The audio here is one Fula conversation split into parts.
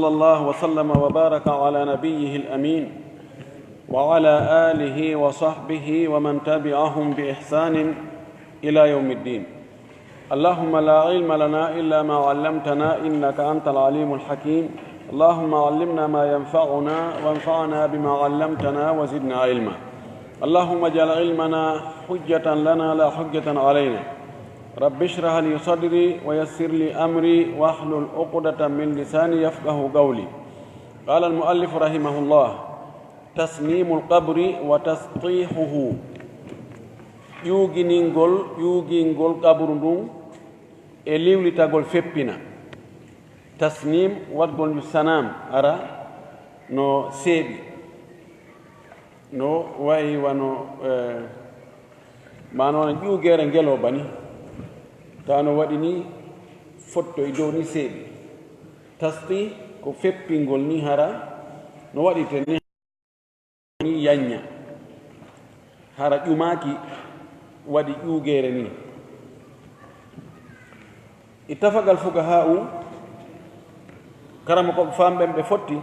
وصلى الله وسلم وبارك على نبيه الأمين وعلى آله وصحبه ومن تبعهم بإحسان إلى يوم الدين. اللهم لا علم لنا إلا ما علمتنا إنك أنت العليم الحكيم. اللهم علمنا ما ينفعنا وانفعنا بما علمتنا وزدنا علما. اللهم اجعل علمنا حجة لنا لا حجة علينا. رب اشرح لي صدري ويسر لي أمري واحلل عقدة من لساني يفقه قولي. قال المؤلف رحمه الله: تسنيم القبر وتسطيحه. يوغينغول قبر ndun e liwlitagol feppina. Tasnim wadgol sanam ara no seeɓi no wayi wano manona ƴuugere ngelo bani tano waɗi ni fotto e dow ni seeɓi. Tasdi ko feppingol ni hara no waɗite ni yañña hara ƴumaki waɗi ƴuugere ni. ittafaqa alfukaha'u karama ko famɓen ɓe fotti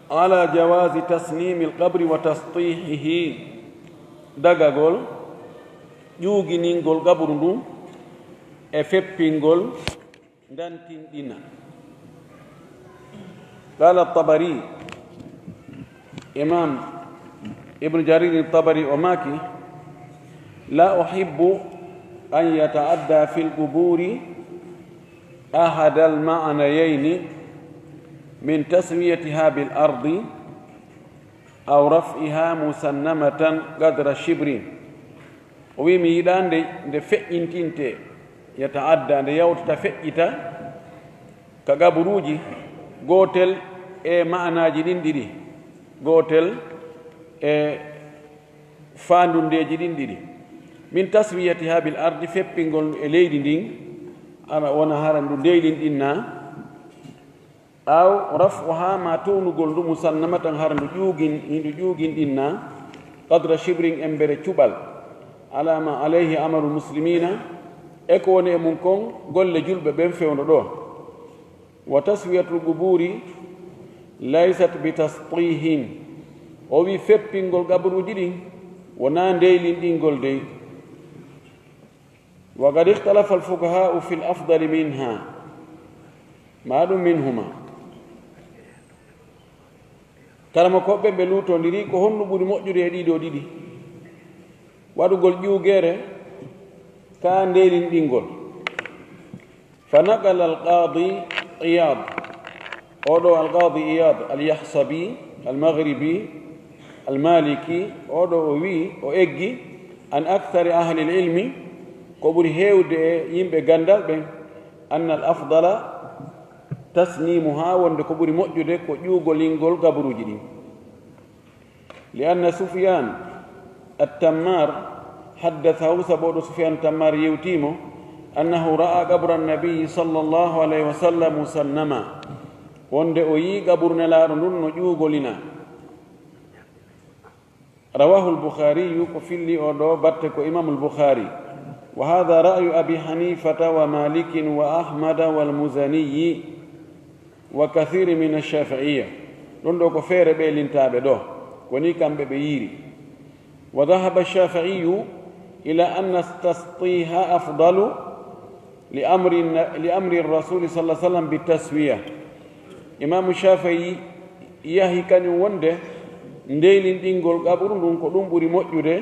ala jawazi tasnimi alqabri wa tasdihihi, dagagol ƴuuginingol gabru ndun e feppingol ndantinɗina. qala tabari, imam ibnu jarir tabari o maki: la uhibbu an yataadda fi lquburi ahada almaanayayni min taswiyatiha bil ardi aw raf'iha musannamatan qadra shibrin. o wi mi yiɗa nde feƴƴintinte yataadda nde yawtata feƴƴita ka gaburuji gootel e ma'anaji ɗin ɗiɗi, gootel e faandundeji ɗin ɗiɗi. min taswiyatiha bil ardi, feppingol e leydi ndin ana wona hara ndu ndeylin ɗinna, aw raf'uha ma townugol ndu musannamatan hara ndu ƴuugin ɗinna qadra shibrin embere cuɓal ala ma alayhi amalu muslimina, e ko woni e mum kon golle julɓe ɓen fewno ɗo. wa taswiyatul quburi laysat bi tasqihin, o wi feppingol gabaruji ɗin wona ndeylin ɗingol dey. wa qad ikhtalafa alfukaha'u fi lafdali minha, ma ɗum minhuma. karama koɓɓe ɓe lutodiri ko honno ɓuri moƴƴude e ɗiɗo ɗiɗi: waɗugol ƴuugere ka ndeylin ɗingol. fa naqala alqadi iyad, oɗo alqadi iyad alyahsabi almaghribi almaliki, oɗo o wi o eggi an akthari ahli lilmi, ko ɓuri heewde e yimɓe gandal ɓen, anna al afdala tasnimuha, wonde ko ɓuri moƴƴude ko ƴuugolingol gabaruji ɗin. li anna sufyan attammar haddathahu, saboɗo sufyan tammar yewtimo annahu ra'a qabra annabiyi sallllahu alayhi wa sallam musannama, wonde o yi gaburu nelaɗo ndun no ƴuugolina. rawahu lbukhariyu, ko filli o ɗo batte ko imamu lbukhari. wa hadha ra'yu abi hanifata wa malikin wa ahmada walmuzaniyi wa kathiri min alshafi'iyya. ɗon ɗo ko feere ɓe lintaɓe ɗo, koni kamɓe ɓe yiiri. wa dhahaba alshafi'iyu ila anna tasqiha afdalu li amri rasuli sallah sallam bitaswiya. imamu shafi'i yahi kañum wonde ndeylin ɗingol gaɓuru ndun ko ɗum ɓuri moƴƴude,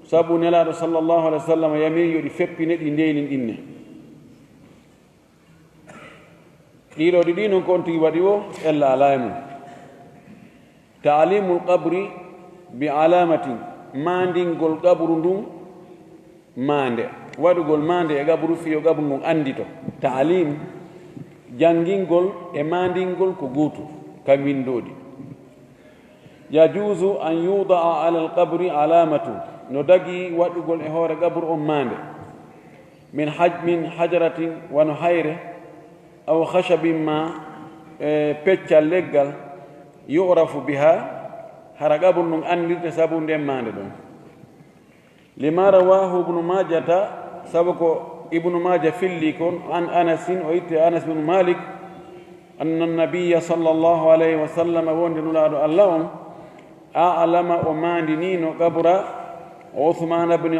sabu nelaɗo sallllahu alih wa sallam yamiri yoɗi feppine ɗi ndeylin ɗinne. ɗiɗo ɗi noon ko on tigi waɗi o ella ala e mum. ta'limul qabri bi alamatin, mandingol gaburu ndun mande, waɗugol mande e gaburu fiyo gaburu ndun andito. ta'lim jangingol e mandingol ko guutu kam windoɗi. yajuzu an yudaa ala alqabri alamatu, no dagi waɗugol e hoore gaburu on mande, min hajaratin wano hayre, aw khashabin ma e peccal leggal, yu'rafu biha, hara gaburu ndun andirte sabu nden mande ɗon. lima rawahu ibnu majata, sabu ko ibnu maja filli kon an anasin, o itte anas bnu malik anna nabiya sallllahu alayhi wa sallam wonde nulaaɗo allah on a'lama o maandinino qabra uthman bne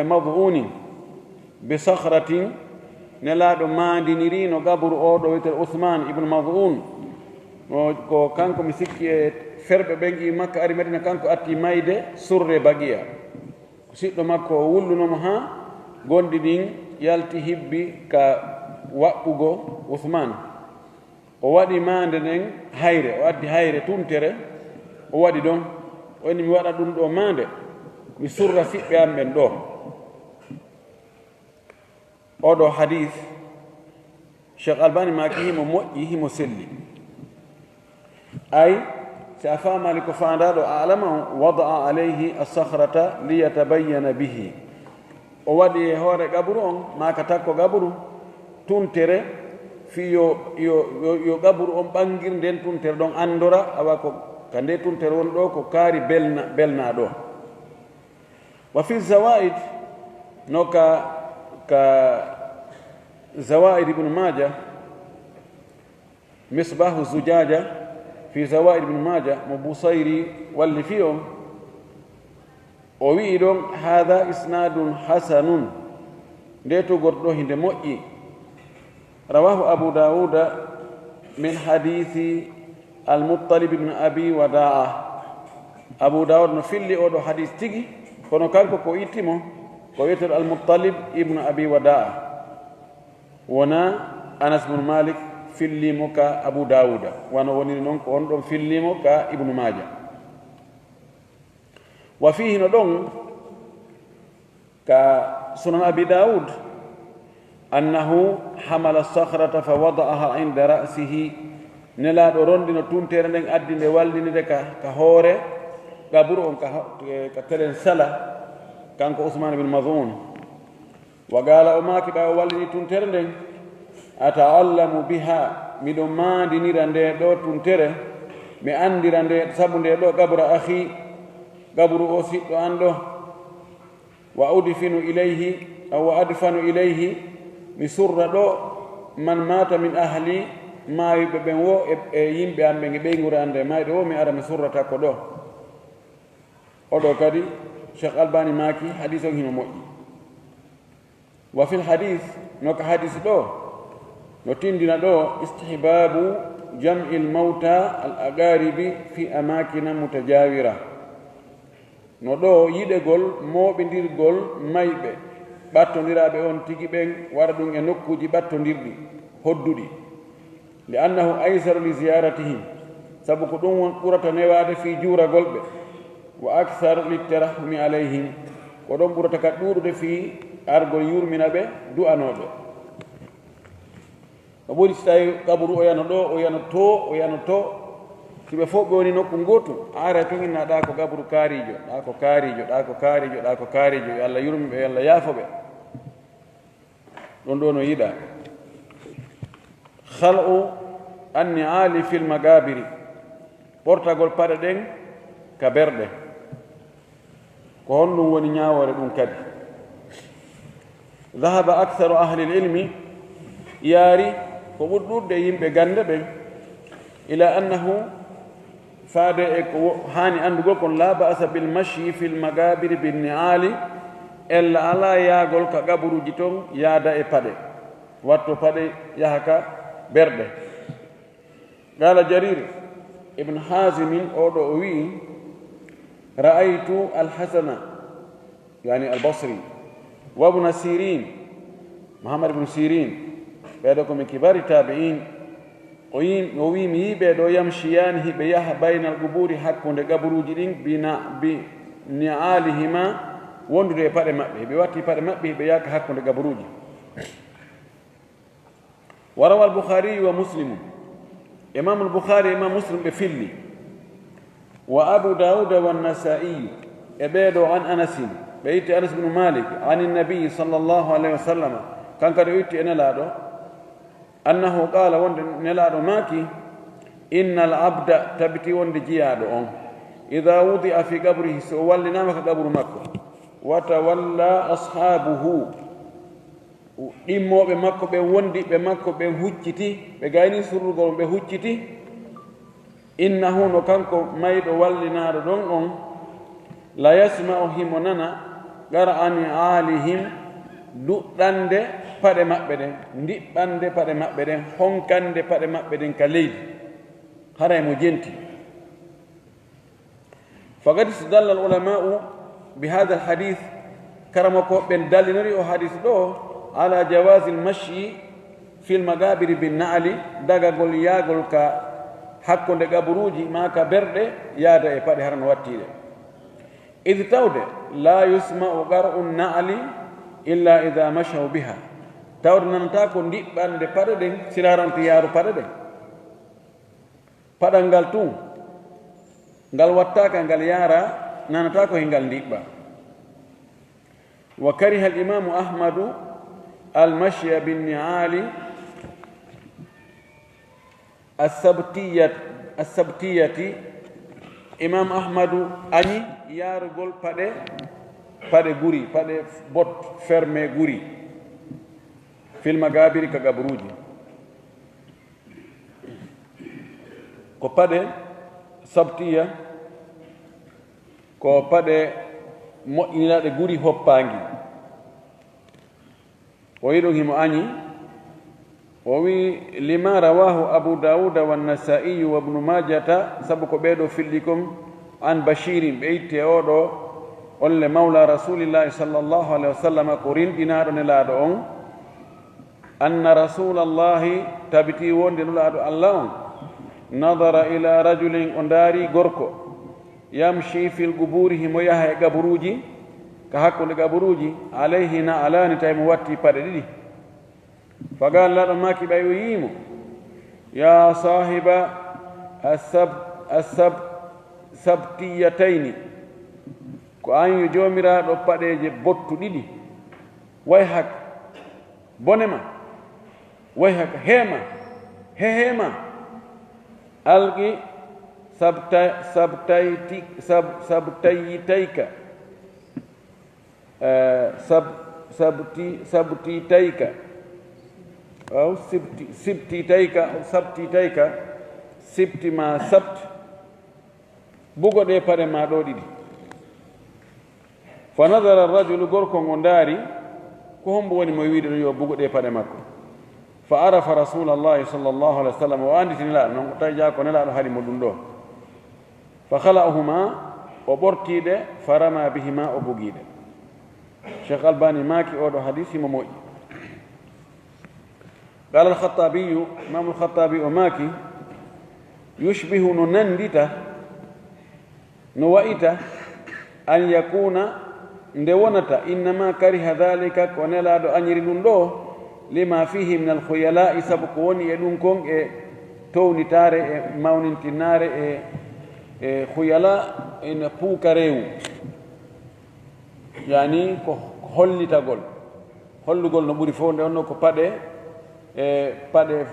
mad'unin bi sahratin nelaaɗo maandinirino gabru oɗo wiyete uthman ibnu mad'un ko kanko mi sikki e ferɓe ɓen i makka ari medina kanko atti mayde surre bagiya ko siɗɗo makko o wullunomo ha gonɗi ɗin yalti hibbi ka waɓɓugo uthman o waɗi maande nden hayre o addi hayre tuntere o waɗi ɗon o woni mi waɗa ɗum ɗo maande mi surra fiɓɓe am ɓen ɗo oɗo hadith cheikh albani maki himo moƴƴi himo selli ay si a famali ko fandaɗo alama wada'a alayhi assahrata liyatabayyana bihi o waɗi e hoore gaburu on maka takko gaburu tuntere fi yo gaburu on ɓangir nden tuntere ɗon andora awa ko ka nde tuntere won ɗo ko kaari belna ɗo wa fi zawaid no ka zawaid ibnu maja misbahu zujaja fi zawaid ibnu maja mo busayri walli fi on o wi'i ɗon hada isnadun hasanun nde to goɗɗo hinde moƴƴi rawahu abu dauda min hadithi almuttalib ibne abi wada'a abu daud no filli oɗo hadith tigi kono kanko ko ittimo ko wiyeteɗo almuttalib ibnu abi wada'a wona anas bnu malik fillimo ka abu dauda wano woniri noon ko on ɗon fillimo ka ibnu maja wa fihi no ɗon ka sunan abi daud annahu hamala sahrata fa wada'aha inda ra'sihi nelaɗo rondino tuntere nden addi nde wallinide ka hoore gaburu on ka telen sala kanko usman bin mad'un wa gala o maki ɓawo wallini tuntere nden ata'allamu biha miɗo maandinira nde ɗo tuntere mi andira nde sabu nde ɗo gabra ahi gabru o siɗɗo an ɗo wa udfinu ilayhi aw wa adfanu ilayhi mi surra ɗo man mata min ahli maayiɓe ɓen wo e yimɓe am ɓe ge ɓeygure ande mayɗo wo mi ara mi surrata ko ɗo oɗo kadi cheikh albani maki hadis on hino moƴƴi wa fil hadis no ka hadis ɗo no tindina ɗo istihbabu jam'i lmauta al agaribi fi amakina mutajawira no ɗo yiɗegol moɓidirgol mayɓe ɓattodiraɓe on tigi ɓen wara ɗum e nokkuji ɓattodirɗi hodduɗi li annahu aysaru li ziyaratihim sabu ko ɗum won ɓurata newade fi juuragol ɓe wa akthar litterahumi alayhim ko ɗon ɓurata ka ɗuɗude fi argol yurmina ɓe du'anoɓe no ɓuri so tawi kaburu o yano ɗo o yano to siɓe fof ɓe woni nokku gotum ara to inna ɗa ko gaburu kaarijo ɗa ko kaarijo ɗa ko kaarijo ɗa ko kaarijo yo allah yurmiɓe yo allah yaafoɓe ɗon ɗo no yiɗa khal'u anni'ali fil magabiri ɓortagol paɗe ɗen ka berɗe ko honɗum woni ñawore ɗum kadi dhahaba aktharu ahli lilmi yaari ko ɓurɗurde yimɓe gande ɓen ila annahu faade e ko hani andugol kon la ba'asa bil mashi fil magabiri bin ni'ali ella ala yaagol ka gaburuji ton yaada e paɗe watto paɗe yaha ka berɗe qala jarir ibn hazimin oɗo o wi ra'aytu alhasana yani albasri wa ibn sirin muhammad ibn sirin ɓeɗo komi kibari tabi'in o wi mi yiɓe ɗo yamshiyani hiɓe yaha baynal quburi hakkunde gaburuji ɗin bi ni'alihima wondude e paɗe maɓɓe ɓe watti paɗe maɓɓe hiɓe yaka hakkunde gaburuji wa rawa al-bukhari wa muslim imam al-bukhari imam muslim ɓe filli wa abu dauda wa an-nasa'i e ɓeɗo an anasin ɓe itti anas bnu malik an nabiyi sallllahu alayhi wa sallam kankade o itti e nelaɗo annahu qala wonde nelaɗo maaki inna al abda tabiti wonde jiyaɗo on ida wudi'a fi qabrihi so wallinama ka qabru makko wa tawalla ashabuhu ɗimmoɓe makko ɓe wondi ɓe makko ɓe hucciti ɓe gayni surrugol ɓe hucciti innahu no kanko mayɗo wallinaɗo ɗon on la yasma'u himo nana qara'ani alihim duɗɗande paɗe maɓɓe ɗen ndiɓɓande paɗe maɓɓe ɗen honkande paɗe maɓɓe ɗen ka leydi haray mo jenti faqad istadalla al ulama'u bi hada al hadith karama ko ɓen dallinori o hadith ɗo ala jawasi l mashyi fi l magabiri bin naali dagagol yaagol ka hakkunde gaburuji ma ka berɗe yaada e paɗe harano wattiɗe id tawde la yusma'u qar'u naali illa ida mashaw biha tawde nanata ko ndiɓɓande paɗe ɗen sinaranto yaaru paɗe ɗen paɗal ngal tun ngal wattaka ngal yaara nanata ko hengal ndiɓɓa wa kariha al imamu ahmadu al mashya binniali assabtiyati imam ahmadu añi yaarugol paɗe guri paɗe bot fermé guri fil magabiri ka gaburuji ko paɗe sabtiya ko paɗe moƴƴinaɗe guri hoppangi o yiɗon himo añi o wi lima rawahu abu dauda wannasaiyu wa ibnu majata sabu ko ɓeeɗo filɗi kon an bashirin ɓe itte oɗo olle mawla rasulillahi sallllahu alayhi wa sallam ko rinɗinaɗo nelaɗo on anna rasulallahi tabiti wonde nulaɗo allah on nadara ila rajulin o ndaari gorko yamshi fil guburi himo yaha e gaburuji ka hakkunde gaburuji alayhi na alani tawi mo watti paɗe ɗiɗi fagal laɗo maki ɓay o yiimo ya sahiba sabtiyatayni ko an yo jomiraɗo paɗeje bottu ɗiɗi way hak bonema way hak hehema alqi sabtayitayka sabtitayka aw sibtitayka aw sabtitayka sibti ma sabt bugo ɗe paɗe ma ɗo ɗiɗi fa nadara rajulu gorko ngo ndaari ko hombo woni mo wiide ɗo yo bugo ɗe paɗe makko fa arafa rasulallahi sallllahu alih wa sallam o anditi nelaɗo noon tawi jaa ko nelaɗo haali mo ɗum ɗo fa hala'ahuma o ɓortiɗe fa rama bihima o bugiɗe cheikh albani maaki oɗo hadis himo moƴƴi qala alkhatabiyu imamu alkhatabi o maaki yushbihu no nandita no wa'ita an yakuna nde wonata innama kariha dhalika ko nelaɗo añiri ɗum ɗo lima fihi min alkhuyala'i sabu ko woni e ɗum kon e townitare e mawnintinare e khuyala ene puuka rewu yani ko hollitagol hollugol no ɓuri fof nde onno ko paɗe e paɗe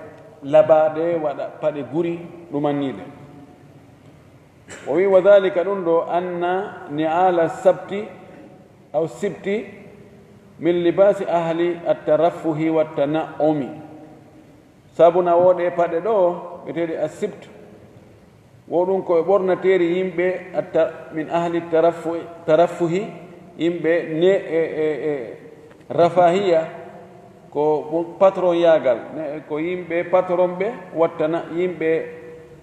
labaɗe waɗa paɗe guri ɗumanniɗe o wi wa dhalika ɗum ɗo anna ni'ala sabti aw sibti min libasi ahli attaraffuhi wattana'umi sabuna woɗe paɗe ɗo ɓeteɗe a sibtu wo ɗum koye ɓornateri yimɓe min ahli taraffuhi yimɓe ne rafahiya ko patron yagal ko yimɓe patron ɓe wattana yimɓe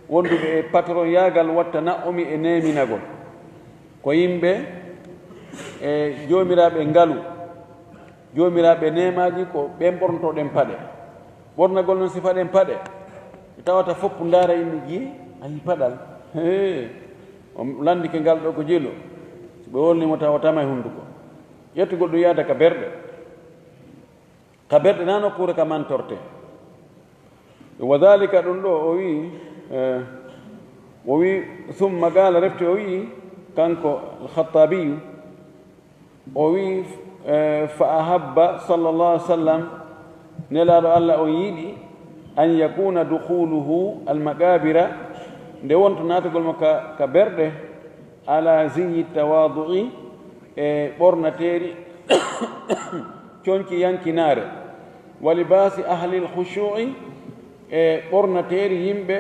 wonduɓe e patron yagal wattana'umi e neminagol ko yimɓe e jomiraɓe ngalu jomiraɓe nemaji ko ɓen ɓornotoɗen paɗe ɓornagol noon si faɗen paɗe tawata foppu ndaara inde ji ayi paɗal o landike ngal ɗo ko jelo so ɓe wolnimo tawatama e hunduko ƴettugol ɗum yaada ka berɗe nano kuure ka mantorte wa dhalika ɗum ɗo o wi summa gaala refte o wi kanko alkhattabiyu o wi fa ahabba sallllahu alih w sallam nelaɗo allah o yiiɗi an yakuna dukhuluhu almagabira nde wonto natagol mo ka berɗe ala ziyi tawadu'i e ɓornateri conki yankinare wa libasi ahli lkhushu'i e ɓornateeri yimɓe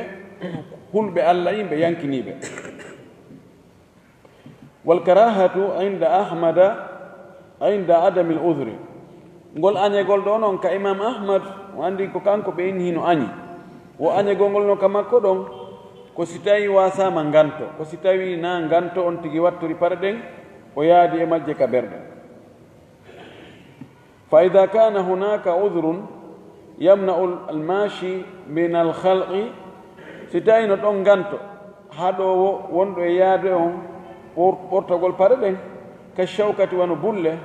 hulɓe allah yimɓe yankiniiɓe. walkarahatu inda ahmada inda adami l'udhri, ngol añegol ɗo noon ka imam ahmad o anndi ko kanko ɓe inni hino añi, wo añegol ngol no ka makko ɗon ko si tawi wasama nganto, ko si tawi na nganto on tigi watturi pare ɗen o yaadi e majje ka berɗe. fa ida kana hunaka udhrun yamna'u almashi min alhalqi, si tawi no ɗon nganto haɗowo wonɗo e yaade on ɓortogol pare ɗen ka shawkati wano bulle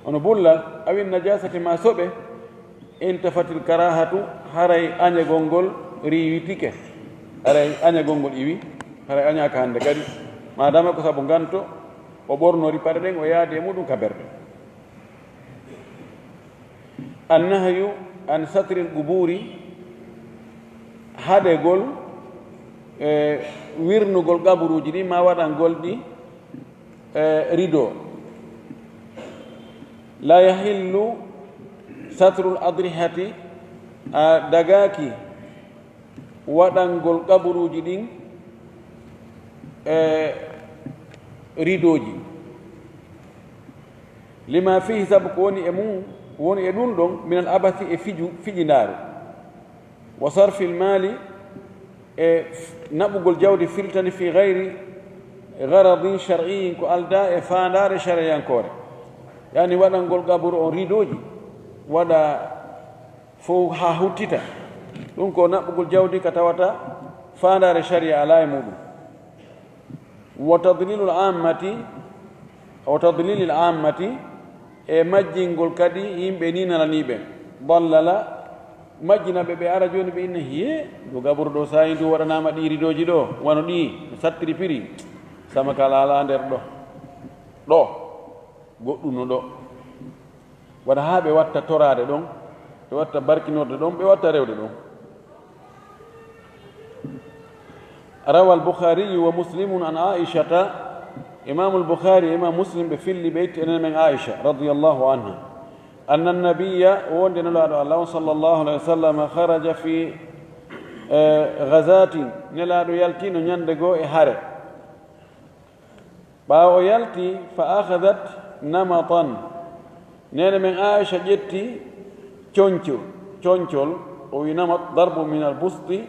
ono bullal awin najasati ma soɓe intafatil karahatu haray añegol ngol riwitike, haray añegol ngol iwi, haray añaka hannde kadi madama ko sabu nganto o ɓornori pare ɗen o yaadi e muɗum ka berɗe. annahyu an satri lquburi, haɗegol e wirnugol gaburuji ɗi ma waɗangol ɗi rido. la yahillu satru ladrihati, a dagaki waɗangol gaburuji ɗin ridoji, lima fihi, sabu ko woni e mum woni e ɗum ɗon min al abathi e fijinaaru, wa sarfi lmali e naɓugol jawdi filtani fi gayri garadin shar'iyin, ko alda e fandare shariyankore, yani waɗangol gaburu on ridoji waɗa fo ha huttita ɗum ko naɓugol jawdi ka tawata fandare sharia ala e muɗum. wa tadlilul ammati e majjingol kadi yimɓe ni nananiɓe, dallala majjinaɓe ɓe ara joni ɓe inna hiye do gaburu ɗo sayi ndu waɗanama ɗi ridoji ɗo wano ɗi sattiri piri sama kala ala nder ɗo goɗɗum no ɗo, waɗa ha ɓe watta torade ɗon, ɓe watta barkinorde ɗon, ɓe watta rewde ɗon. rawa al-bukhariyu wa muslimun an aishata, imam al-bukhari imam muslim ɓe filli ɓe itti enen men aicha radiallahu anha, anna nabiya wonde nelaɗo allah sallllahu alayhi wa sallam haraja fi gazatin, nelaɗo yaltino ñande goo e hare. ɓaawo o yalti fa ahadat namatan, nene men aicha ƴetti coñcol o wi namat darbu min albusti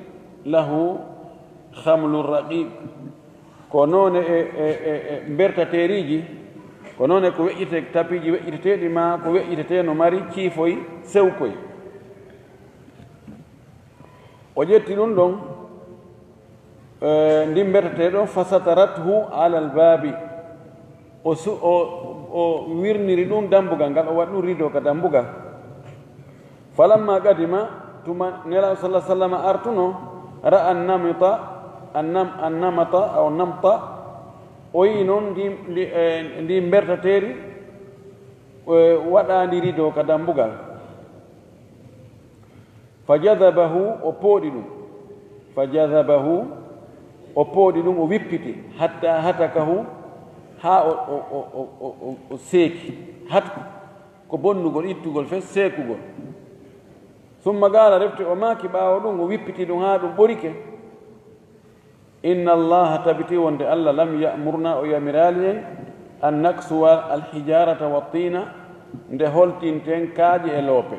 lahu hamlu raqiq, ko noone e mbertateriji, ko noone ko weƴƴite tapiji weƴƴiteteɗi ma ko weƴƴitete no mari ciifoy sewkoy. o ƴetti ɗum ɗon ndi mbertate ɗon fa satarathu ala albaabi, o wirniri ɗum dambugal ngal, o waɗi ɗum rido ka dambugal. falamma qadima tuma nelaɗo sallah sallam artuno ra'a annamata aw namta, o yi noon ndi mbertateri waɗandi rido ka dambugal. fa jadabahu o pooɗi ɗum, o wippiti hatta hatakahu, ha o seeki, hatku ko bonnugol ittugol fe seekugol. summa gaala refte o maaki ɓaawo ɗum o wippiti ɗum ha ɗum ɓorike. inna allaha tabiti wonde allah lam yamurna o yamirali en an naksuwa alhijarata wa tina, nde holtinten kaaje e loope.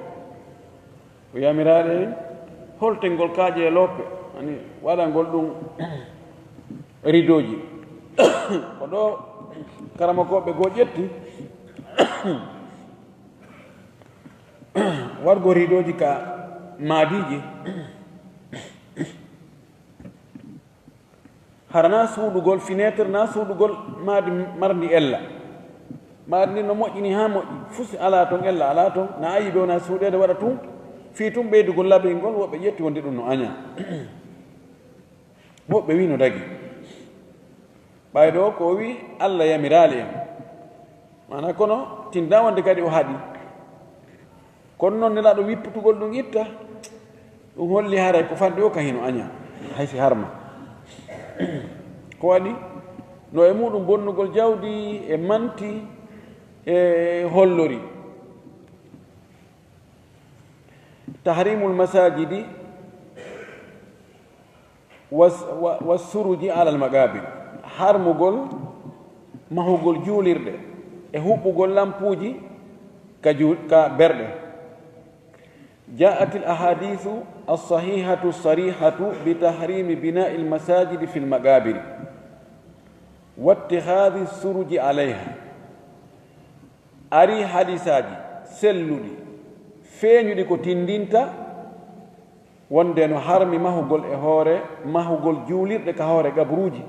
o yamirali en holtengol kaaje e loope, ani waɗangol ɗum ridoji. ko ɗo karamakoɓe goo ƴetti wargo ridoji ka maadiji, harana suuɗugol finétre, na suuɗugol maadi mardi ella, maadi ndi no moƴƴini ha moƴƴi fusi ala toon ella ala toon, na ayi ɓe wona suuɗede waɗa tun fi tum ɓeydugol labingol. woɓɓe ƴetti wonde ɗum no aña, woɓɓe wi no dagi. ɓayɗo ko wi allah yamirali en, mana kono tinda wonde kadi o haaɗi. kono noon nelaɗo wipputugol ɗum itta, ɗum holli haray ko fanɗi o ka hino aña haysi harma. ko waɗi no e muɗum bonnugol jawdi e manti e hollori. tahrimul masajidi wassuruji alal magabir, harmugol mahugol juulirɗe e huɓɓugol lampuuji ka berɗe. جاءت الأحاديث الصحيحة الصريحة بتحريم بناء المساجد في المقابر واتخاذ السرج عليها. أري حديثاجي سلودي feeñuɗi ko tindinta wonde no harmi mahugol e hoore mahugol juulirɗe ka hoore gabruuji,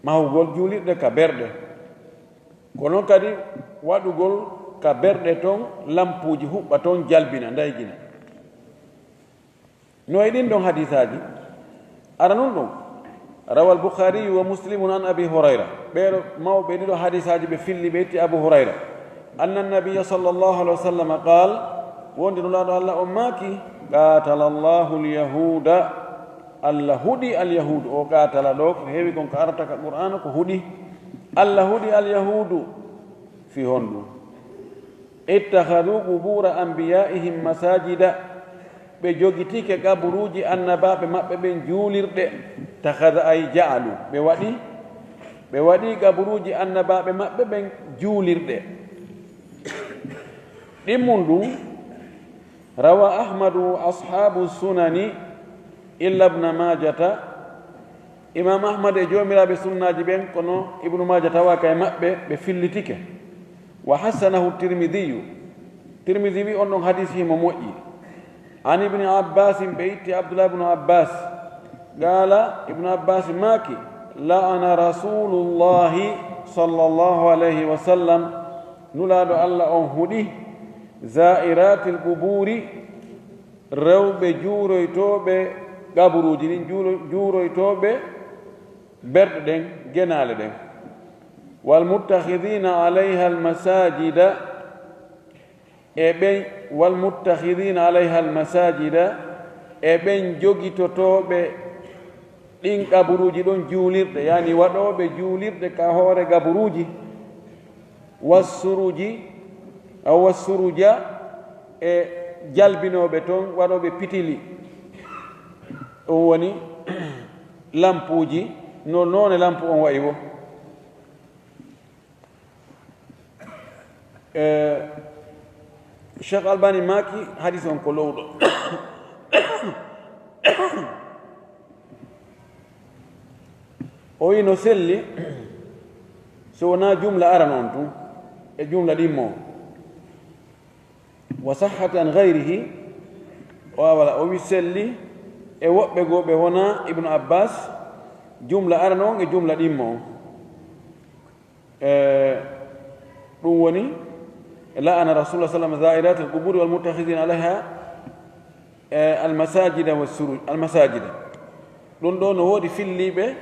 mahugol juulirɗe ka berɗe, ko noon kadi waɗugol ka berɗe toon lampuuji huɓɓa toon jalbina ndaygina. no e ɗin ɗon hadisaji ara nun ɗum rawa al-Bukhari wa Muslimun an Abi Hurayra, ɓeeɗo mawɓe ɗiɗo hadisaji ɓe filli ɓe yetti Abu Hurayra anna nabiya sallallahu alaihi wa sallam qal, wonde nulaaɗo Allah on maaki qatala Allahu al-yahuda, Allah huɗi al-yahudu. o qatala ɗo ko heewi kon ko arata ka qur'ana ko huɗi. Allah huɗi al-yahudu fi honɗum ittakhadhu qubura anbiyaihim masajida, ɓe jogitike kaburuji annabaɓe maɓɓe ɓen juulirɗe. takhada ay ja'alu, ɓe waɗi kaburuji annabaɓe maɓɓe ɓen juulirɗe. ɗimmum ɗum rawa ahmadu ashabu sunani illa ibna majata, imam ahmad e jomiraɓe sunnaji ɓen kono ibnu maja tawa ka e maɓɓe ɓe fillitike. wa hassanahu tirmidiyu, tirmidi wi on ɗon hadis himo moƴƴi. an ibni abbasin, ɓe itti abdullah ibnu abbas qala, ibnu abbas maaki la'ana rasulullahi sallallahu alayhi wa sallam, nulaaɗo allah on huɗi zairatil quburi, rewɓe juuroytoɓe gaburuji ɗin, juuroytoɓe berɗe ɗen genaale ɗen. walmuttakhidina alayha almasajida, e ɓen walmuttakhidina alayha almasajida, e ɓen jogitotoɓe ɗin gaburuji ɗon juulirɗe, yani waɗoɓe juulirɗe ka hoore gaburuji. wassuruja e jalbinoɓe toon waɗoɓe pitili, ɗum woni lampuuji no noone lampu on wayi wo. Cheikh Albani maaki hadis on ko lowɗo. o wi no selli so wona jumla aran on tun e jumla ɗimmo wa sahhat an gayrihi, wala o wi selli e woɓɓe goo ɓe wona ibnu abbas, jumla aran on e jumla ɗimmo ɗum woni la'ana rasulullah sallam zairat al-quburi wal muttakhidina alayha almasajida wassuruj almasajida. ɗum ɗo no woodi filliɓe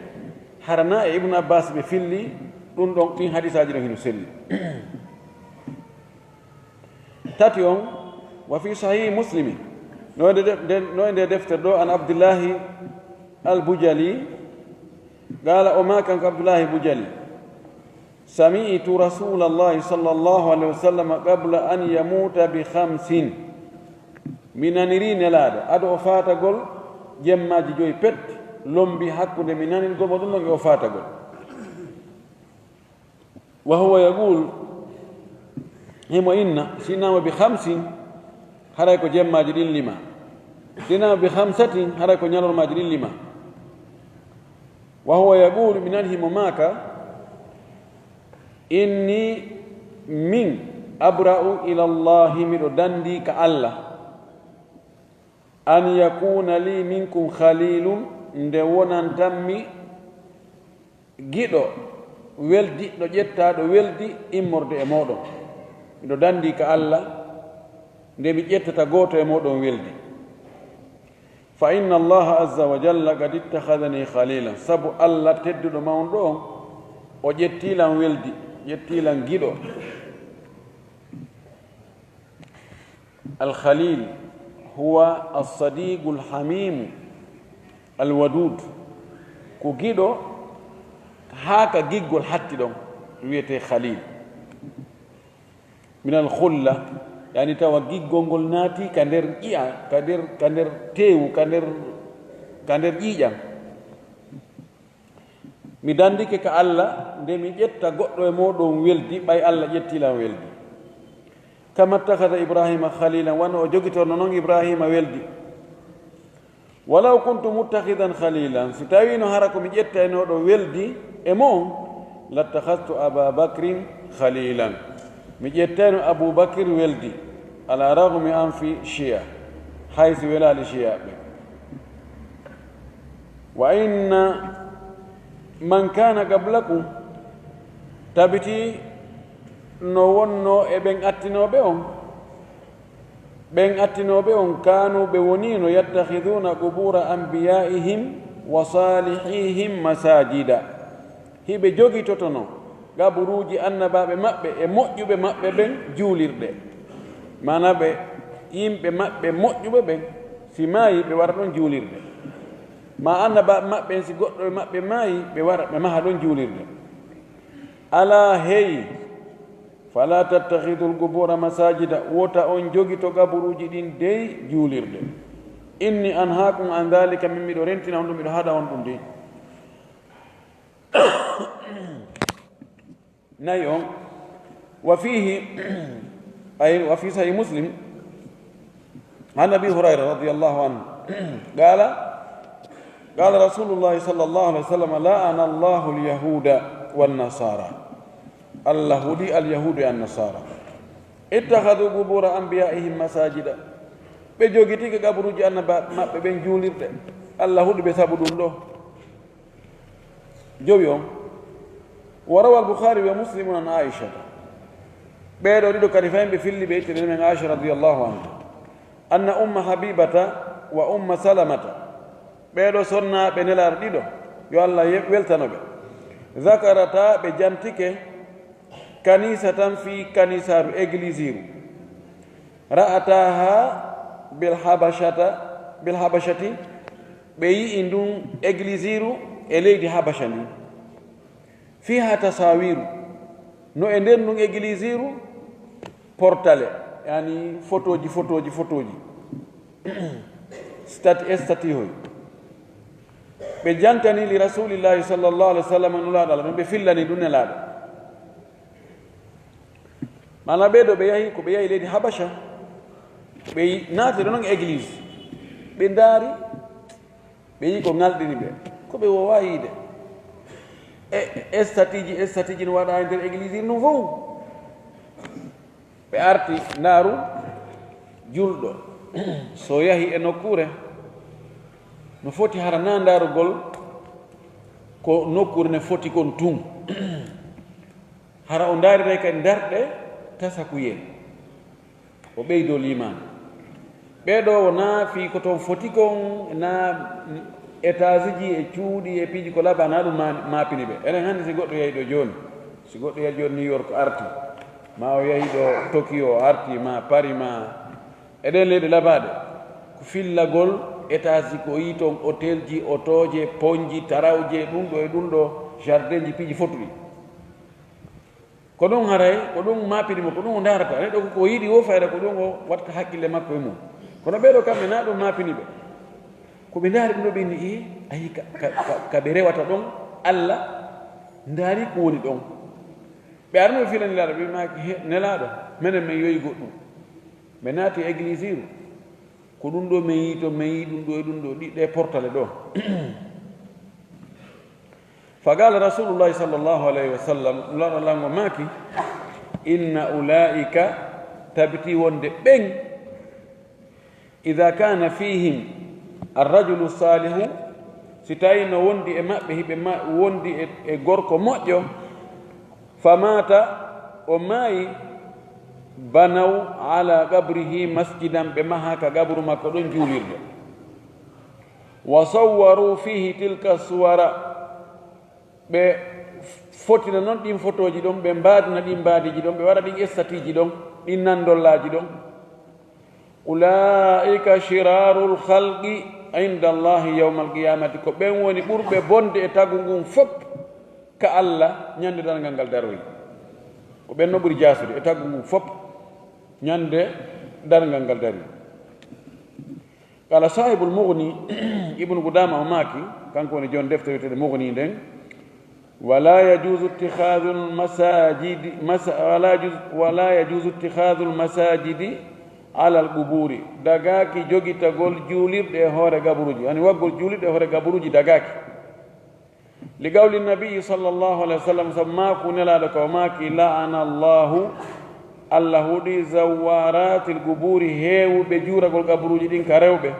harana e ibnu abbas ɓe filli ɗum ɗon, ɗin hadisaji ɗon hino selli. tati on wa fi sahihi muslimi, no e nde deftere ɗo an abdillahi al-bujali qala, o ma kanko abdullahi bujali sami'tu rasulallahi sallallahu alaihi wasallam qabla an yamuta bi 5, mi naniri nelaɗo aɗo o fatagol jemmaji joyi pet lombi hakkude mi nanirgol mo ɗum ɗon e o fatagol. wa huwa yaqul, himo inna sinama bi 5 haray ko jemmaji ɗin lima, sinama bi 5 haray ko ñalormaji ɗin lima. wa huwa yaqul, mi nani himo maaka inni min abra'u ila llahi, miɗo dandi ka allah an yakuna li minkum khalilun, nde wonantanmi giɗo weldi ɗo ƴettaɗo weldi immorde e moɗon. miɗo dandi ka allah nde mi ƴettata goto e moɗon weldi. fa inna allaha azza wa jalla qad ittakhadani khalilan, sabu allah tedduɗo mawɗo on o ƴettilan weldi, ƴettilan giɗo. alkhalil huwa alsadiqu alhamimu alwadud, ko giɗo haaka giggol hatti ɗon wiyete khalil. min alkhulla yani tawa giggol ngol naati ka nder ƴi'a ka nder teewu ka nder ƴiiƴam. mi dandike ka Allah nde mi ƴetta goɗɗo e moɗon weldi ɓay Allah ƴettilam weldi. kama ittakhada ibrahima khalilan wano o jogitorno noon ibrahima weldi. walaw kuntu muttakhidan khalilan si tawino hara ko mi ƴetta e noɗo weldi e moon lattakhadtu aba bakrin khalilan mi ƴettano aboubacry weldi ala ragmi an fi chia haysi welali chiyaɓe. wa inna man kana qablakum tabiti no wonno e ɓen attinoɓe on kanu ɓe wonino yattakhiduna qubura anbiyaihim wa salihihim masajida hiɓe jogitotono gaburuji annabaɓe maɓɓe e moƴƴuɓe maɓɓe ɓen juulirɗe. mana ɓe yimɓe maɓɓe moƴƴuɓe ɓen si maayi ɓe wara ɗon juulirde, ma annabaɓe maɓɓe si goɗɗo e maɓɓe maayi ɓe wara ɓe maha ɗon juulirde. ala hey fala tattakhidul qubura masajida wota on jogito gaburuji ɗin dey juulirde. inni anhaakum an dhalika min miɗo rentina on ɗum miɗo haɗa on ɗum de. nayi on wa fihi ay wa fi sahih muslim an abi hurayra radiyallahu anhu qala rasulullahi sallallahu alaihi wasallam la'ana allahu alyahuda wan nasara allah hudi alyahudu e annasara ittakhadhu qubura anbiyaihim masajida ɓe jogitike gaburuji annaba maɓɓe ɓen juulirɗe. allah huɗi ɓe sabu ɗum ɗo jowi on. wa rawa al-bukhari wa muslim an aisha ɓeeɗo ɗiɗo kadi fayimɓe filli ɓe ittiri men aisha radiyallahu anha anna umma habibata wa umma salamata ɓeeɗo sonnaɓe nelaar ɗiɗo yo allah weltano ɓe zakarata ɓe jantike kanisa tan fi kanisaru église iru ra'ataha bilhabashati ɓe yi'i ndun église iru e leydi habasha ndi fiha tasawiru no e nder ndun église iru portale yani photoji stati hoy ɓe jantani li rasulillahi sallallahu alaihi wasallam nulaaɗo Allah ɓe fillani ɗum nelaaɗo. mana ɓeeɗo ɓe yahi ko ɓe yahi leydi habasha ɓe naati ɗo noon église ɓe ndaari ɓe yi ko ŋalɗini ɓe ko ɓe wowa yiide e statiji no waɗa e nder église ɗum fof. ɓe arti ndaaru julɗo so yahi e nokkure no foti hara na ndaarugol ko nokkure ne foti kon tun hara o ndaariray kadi darɗe tasakuye o ɓeydol yimani ɓeɗo wona fi ko toon foti kon na étage ji e cuuɗi e piiji ko laba na ɗum mapini ɓe. enen hannde si goɗɗo yahi ɗo joni, si goɗɗo yahi joni New York arti ma o yahi ɗo Tokyo arti ma Paris ma eɗen leyɗe labaɗe ko fillagol étage ji ko yi toon hôtel ji otoje ponji tarawje ɗum ɗo e ɗum ɗo jardin ji piiji fotuɗi ko ɗum haray ko ɗum mapinimo ko ɗum o darata neɗɗo ko yiɗi wo fayda ko ɗum o watta haqqille makko e mum. kono ɓeɗo kamɓe na ɗum mapini ɓe ko ɓe ndaari ɗum ɗo ɓenni ayi ka ɓe rewata ɗon Allah ndaari ko woni ɗon ɓe arno ɓe filani laaɗo ɓe maki nelaɗo minen min yoyi goɗɗum ɓe naati église iru ko ɗum ɗo min yi to min yi ɗum ɗo e ɗum ɗo ɗiɗɗe portale ɗo faqala rasulullahi sallllahu alayhi wa sallam laɗo lango maki inna ulaika tabiti wonde ɓen ida kana fihim arrajulu salihu si tawi no wondi e maɓɓe hiɓe wondi e gorko moƴƴo famata o maayi banaw ala qabrihi masjidan ɓe maha ka gabru makko ɗon juulirde wa sawwaru fihi tilka suwara ɓe fotina noon ɗin photoji ɗon ɓe mbaadina ɗin mbaadiji ɗon ɓe waɗa ɗin estatiji ɗon ɗin nandollaji ɗon ulaika shiraru lhalqi inda allahi yawma alqiyamati ko ɓen woni ɓurɓe bonde e tagu ngun fof ka Allah ñande dalngal ngal daroyi ko ɓen no ɓuri jasude e tagu ngun fof ñande darngal ngal dari kala sahibul mughni ibnu Qudama o maaki kanko woni jon deftere wiyetede mughni nden ولا يجوز اتخاذ المساجد على القبور دغاكي جوغيتا غول جولير دي هوري غبروجي يعني وغول جولير دي هوري غبروجي دغاكي لقول النبي صلى الله عليه وسلم سماكو نلا دكو ماكي لعن الله دي زوارات القبور هيو بجورا غول غبروجي دين كاريوبه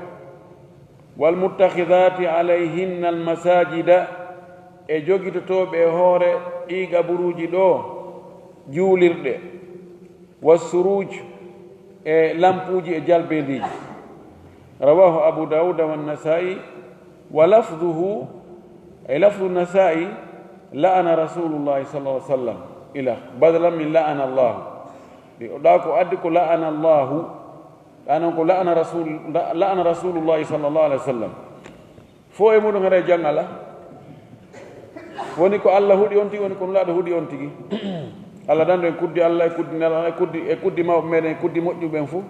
والمتخذات عليهن المساجد e jogitotoɓe hoore ɗi gaburuji ɗo juulirɗe wassuruj e lampuji e jalbendiji rawahu abu dauda wannasai wa lafduhu e lafdu nasai la'ana rasulullahi sallallahu alaihi wasallam ila badalan min la'ana allahu ɗi oɗa ko addi ko la'ana allahu anan ko la'ana rasulullahi sallallahu alaihi wasallam fo e muɗum hara jangala woni ko Allah huɗi on tigi woni ko nulaaɗo huɗi on tigi Allah dando en kuddi Allah e kuddi nelaɗo e kuddi mawɓe meɗen e kuddi moƴƴuɓen fof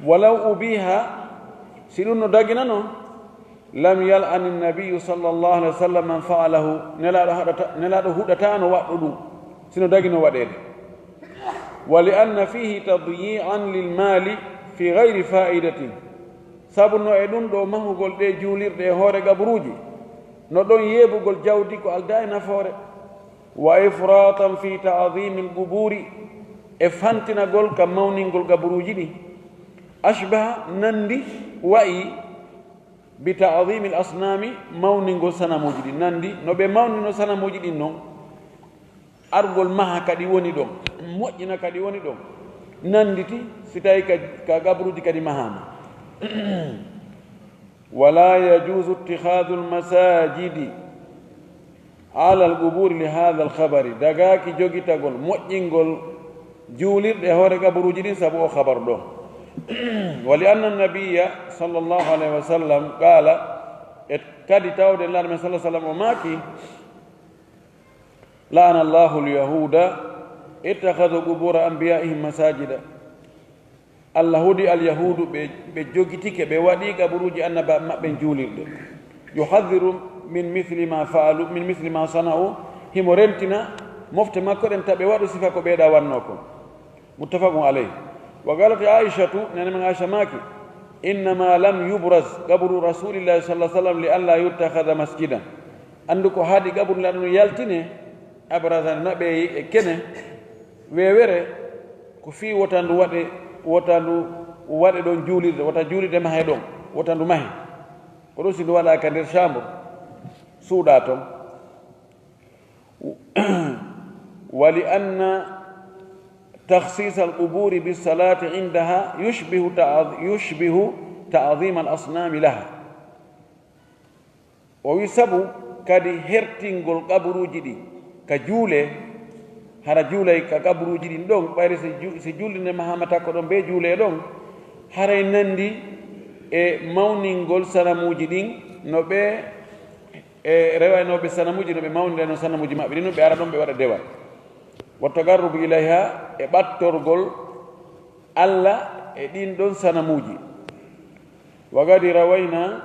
walaw ubiha si ɗum no dagina noon lam yal'ani nabiyu sallllahu alih wa sallam man fa'alahu nelaɗo huɗatano waɗɗo ɗum sino dagino waɗede wa li anna fihi tadyi'an lilmali fi gayri fa'idatin sabu no e ɗum ɗo mahugol ɗe juulirɗe e hoore gaburuji no ɗon yeɓugol jawdi ko alda e nafoore wa ifratan fi ta'dhimi alquburi e fantinagol kam mawningol gaburuji ɗi ashbaha nandi wayi bi ta'dhimi al-asnami mawningol sanamuji ɗi nandi no ɓe mawnino sanamuji ɗin noon argol maha kadi woni ɗon moƴƴina kadi woni ɗon nanditi si tawi ka gaburuji kadi mahama ولا يجوز اتخاذ المساجد على القبور لهذا الخبر دغاكي جوغيتاغول موجينغول جولير دي هوري قبروجي دي سبو خبر دو ولأن النبي صلى الله عليه وسلم قال كادي تاود الله صلى الله عليه وسلم وماكي لعن الله اليهود اتخذوا قبور أنبيائهم مساجدا Allah hudi alyahudu ɓe jogitike ɓe waɗi gaburuji annaba maɓɓe juulirɗe yuhadiru min mithli ma sana'u himo rentina mofte makko ɗen taɓe waɗu sifa ko ɓeeɗa wanno kon muttafaqun alayh wa galat aishatu nene men aicha maki innama lam yubraz gaburu rasulillahi sallah sallam li an la yuttahada masjidan andu ko haadi gaburu laɗa no yaltine abrasane naɓe e kene wewere ko fi wotandu waɗe ɗon juulirde wota juulirde mahe ɗon wotandu mahe ko ɗum si ndu waɗaka nder chambre suuɗa toon wa li anna takhsis alquburi bisalati indaha yushbihu ta'dhima al-asnami laha o wi sabu kadi hertingol gaburuji ɗi ka juule hara juulay ka gaburuji ɗin ɗon ɓayre si juulinde mahamata ko ɗon be juule ɗon haray nandi e mawningol sanamuji ɗin no ɓe e rewaynoɓe sanamuji no ɓe mawnirano sanamuji maɓɓe ɗin no ɓe ara ɗon ɓe waɗa dewal wa tagarrubu ilayha e ɓattorgol Allah e ɗin ɗon sanamuji wa gadi rawayna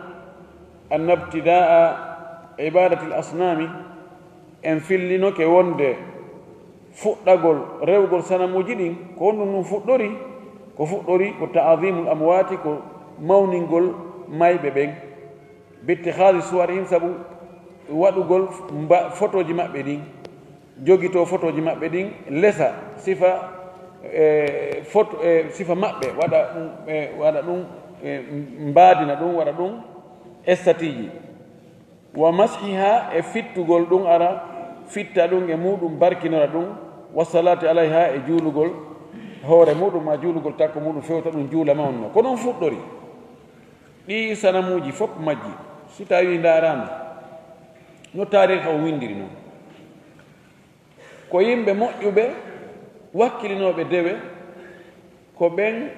anna ibtida'a ibadati l asnami en fillinoke wonde fuɗɗagol rewgol sanamuji ɗin ko honɗum ɗum fuɗɗori ko ta'dhimul amwati ko mawningol mayɓe ɓen bittihadi suwarihim sabu waɗugol photoji maɓɓe ɗin jogito photoji maɓɓe ɗin lesa sifa sifa maɓɓe waɗa ɗum mbaadina ɗum waɗa ɗum estatiji wa mashiha e fittugol ɗum ara fitta ɗum e muɗum barkinora ɗum wa salati alayha e juulugol hoore muɗum ma juulugol takko muɗum fewta ɗum juula mawnno ko ɗon fuɗɗori ɗi sanamuji fof majji si tawi darama no tariha o windiri noon ko yimɓe moƴƴuɓe wakkilinoɓe dewe ko ɓen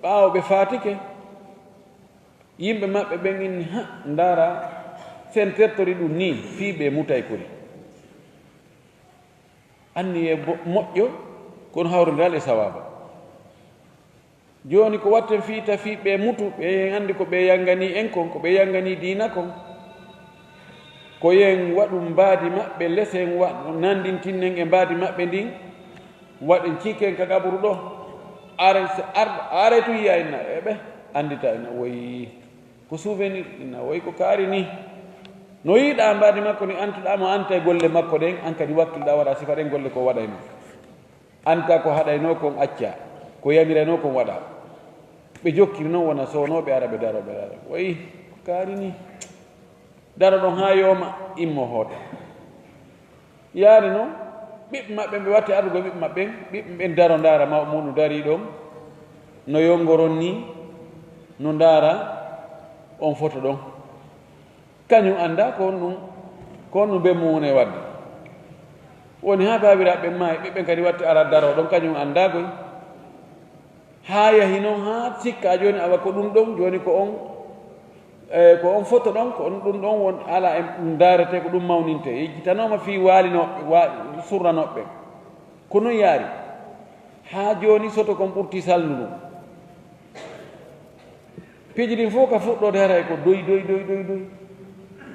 ɓawoɓe fatike yimɓe maɓɓe ɓen inni ndara sen tertori ɗum ni fiiɓe mutay kori anni e moƴƴo kono hawrondal e sawaba joni ko watten fi tafi ɓe mutu ɓe andi ko ɓe yangani en kon ko ɓe yangani dina kon ko yen waɗu mbaadi maɓɓe lesen nandintinnen e mbaadi maɓɓe ndin waɗen cikken ka gaburu ɗo are tu yiya inna eɓe andita ina woyi ko souvenir ina woyi ko kaari ni no yiiɗa mbaadi makko ni antuɗamo anta e golle makko ɗen an kadi wakkilɗa waɗa sifa ɗen golle ko waɗayno anta ko haɗayno kon acca ko yamirayno kon waɗa ɓe jokkiri noon wona sownoɓe ara ɓe daroɓe ara woyi ko kaari ni daro ɗon ha yooma immo hoota yaari noon ɓiɓɓe maɓɓe ɓe watte adugo ɓiɓɓe maɓɓe ɓiɓɓe ɓen daro ndaara mawɓe muɗum dari ɗon no yongoron ni no ndaara on foto ɗon kañum annda ko on ɗum ɓe mumune wadde woni ha babiraɓe maayi ɓiɓɓe kadi watte ara daro ɗon kañum anndagoy ha yahi noon ha sikka joni awa ko ɗum ɗon joni ko on photo ɗon ko on ɗum ɗon won ala e ɗum darete ko ɗum mawninte yejjitanoma fi waalinoɓe surranoɓe ko noon yaari ha joni soto kon ɓurti salnu ɗum piiji ɗin fof ka fuɗɗode haray ko doy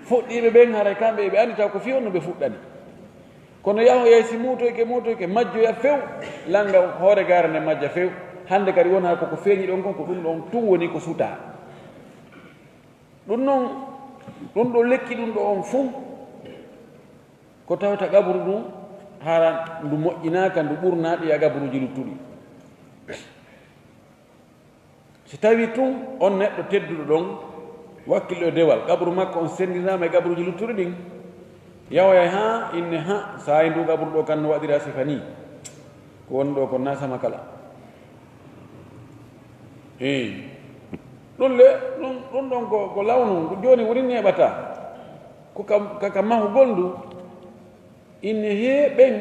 fuɗɗiɓe ɓen haray kamɓe ɓe andi taw ko fiyon no ɓe fuɗɗani kono yaho yeysi mutoyke majjoya few langa hoore gara nde majja few hande kadi wona koko feeñi ɗon kon ko ɗum ɗon tun woni ko suta ɗum noon ɗum ɗo lekki ɗum ɗo on fuu ko tawta gabru ɗum hara ndu moƴƴinaka ndu ɓurnaɗo ya gabruji luttuɗi si tawi tun on neɗɗo tedduɗo ɗon wakkilɗo dewal gabru makko on sendirama e gabruji luttuɗi ɗin yawoya ha inne ha sayi ndu gabru ɗo kan no waɗira sifa ni ko woni ɗo ko nasama kala ɗum ɗon ko lawnu joni woni neɓata ko kaka mahugol ndu inne heeɓen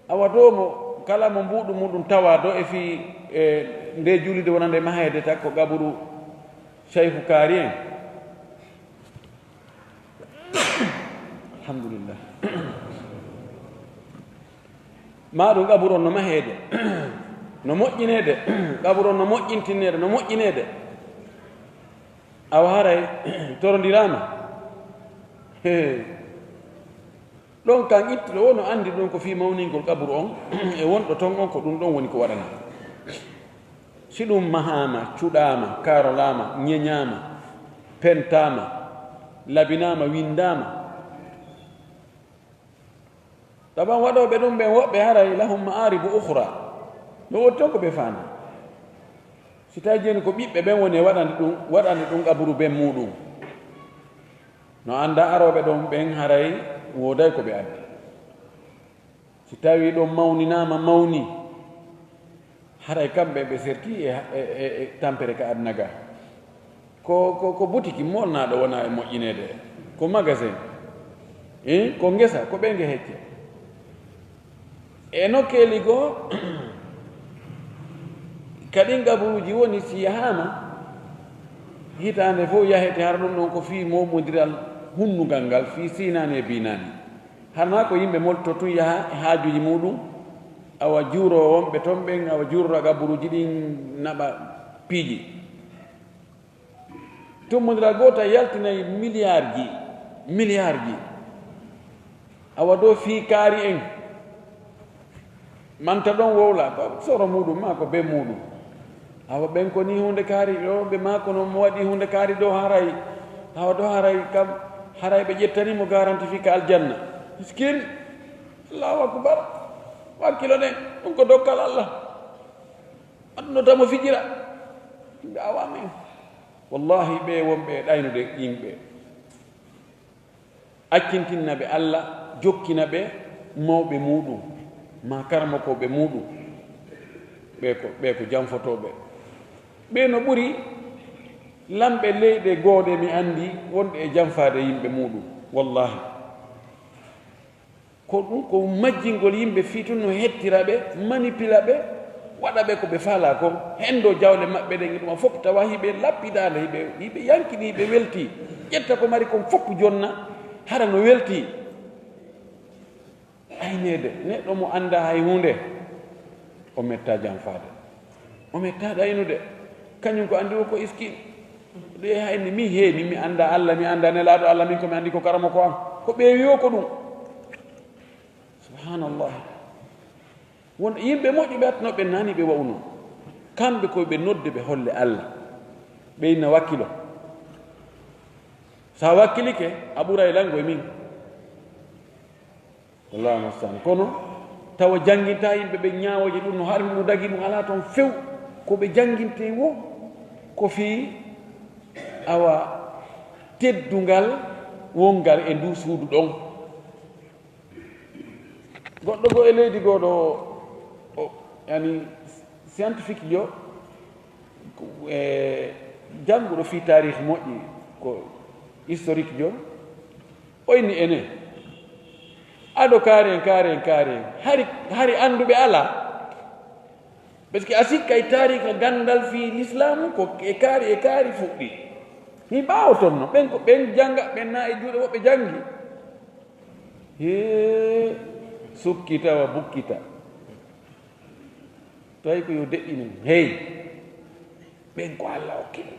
awatomo kala mo mbuɗu muɗum tawa do e fi nde julide wona nde mahede tak ko gaburu cheyfu kaari en alhamdulillah maɗum gaburu on no mahede no moƴƴinede gaburu on no moƴƴintinede no moƴƴinede awa haray torondirama ɗon kan ittuɗo wo no andi ɗon ko fi mawningol gaburu on e wonɗo ton on ko ɗum ɗon woni ko waɗana si ɗum mahama cuɗama karolama ñeñama pentama labinama windama ɗaɓan waɗoɓe ɗum ɓen woɓɓe haray lahum ma'aribu ukhra no woni ton ko ɓe faami si tawi joni ko ɓiɓɓe ɓen woni e waɗande ɗum gaburu ɓen muɗum no anda aroɓe ɗon ɓen haray woday ko ɓe addi si tawi ɗon mawninama mawni haray kamɓe ɓe serti e tampere ka adna ga ko boutique molnaɗo wona e moƴƴinede ko magasin ko ngesa ko ɓe nge hecce e nokkeli goo kadi gaburuji woni si yahama hitande fof yahete har ɗum ɗon ko fi momodiral hunnugal ngal fi sinani e binani harna ko yimɓe molto tun yaha e haajuji muɗum awa juuro wonɓe toon ɓen awa juurora gaburuji ɗin naɓa piiji tummodiral goto yaltinayi milliard ji awa do fi kaari en manta ɗon wowla soro muɗum ma ko be muɗum awa ɓen ko ni hunde kaari ɗo ɓe ma kono mo waɗi hunde kaari ɗo haray awa ɗo haray kam haray ɓe ƴettanimo garanti fi ka aljanna miskin allahu akbar wakkilo ɗen ɗum ko dokkal allah addunotamo fijira yimɓe awamen wallahi ɓe wonɓe ɗaynude yimɓe accintinna ɓe allah jokkina ɓe mawɓe muɗum ma karmakoɓe muɗum ɓe ko janfotoɓe ɓe no ɓuri lamɓe leyɗe gooɗe mi andi wonɗe e janfade yimɓe muɗum wallahi ko ɗum ko majjingol yimɓe fi tun no hettira ɓe manipula ɓe waɗa ɓe ko ɓe faala kon hendo jawle maɓɓe ɗen ɗuma fof tawa hiɓe lappidade hiɓe yankini hiɓe welti ƴetta ko mari kon fopp jonna hara no welti aynede neɗɗo mo anda hay hunde o metta jam faade o metta ɗaynude kañum ko andi o ko iskine ɗe hayni mi heeni mi annda Allah mi annda nelaaɗo Allah min komi anndi ko karama ko am ko ɓeewi o ko ɗum subhanallah won yimɓe moƴƴuɓe atnoɓe nani ɓe wawno kamɓe koye ɓe nodde ɓe holle Allah ɓe inna wakkilo sa wakkilike a ɓura e lango e min wallahu mustaan kono tawa janginta yimɓe ɓe ñaawoje ɗum no haɗi ɗum dagi ɗum ala toon few ko ɓe janginte wo ko fii awa teddungal wongal e ndu suudu ɗon goɗɗo goo e leydi gooɗo yani scientifique jo e jannguɗo fii tarih moƴƴi ko historique jo oyni ene aɗo kaaren hari annduɓe ala par ce que a sikka e tarika ganndal fii l'islamu ko e kaari fuɗɗi mi ɓaawo toon no ɓen ko ɓen jannga ɓen na e juuɗe woɓɓe janngi he sukkita wa bukkita tawi ko yo deƴƴinen hey ɓen ko Allah okkini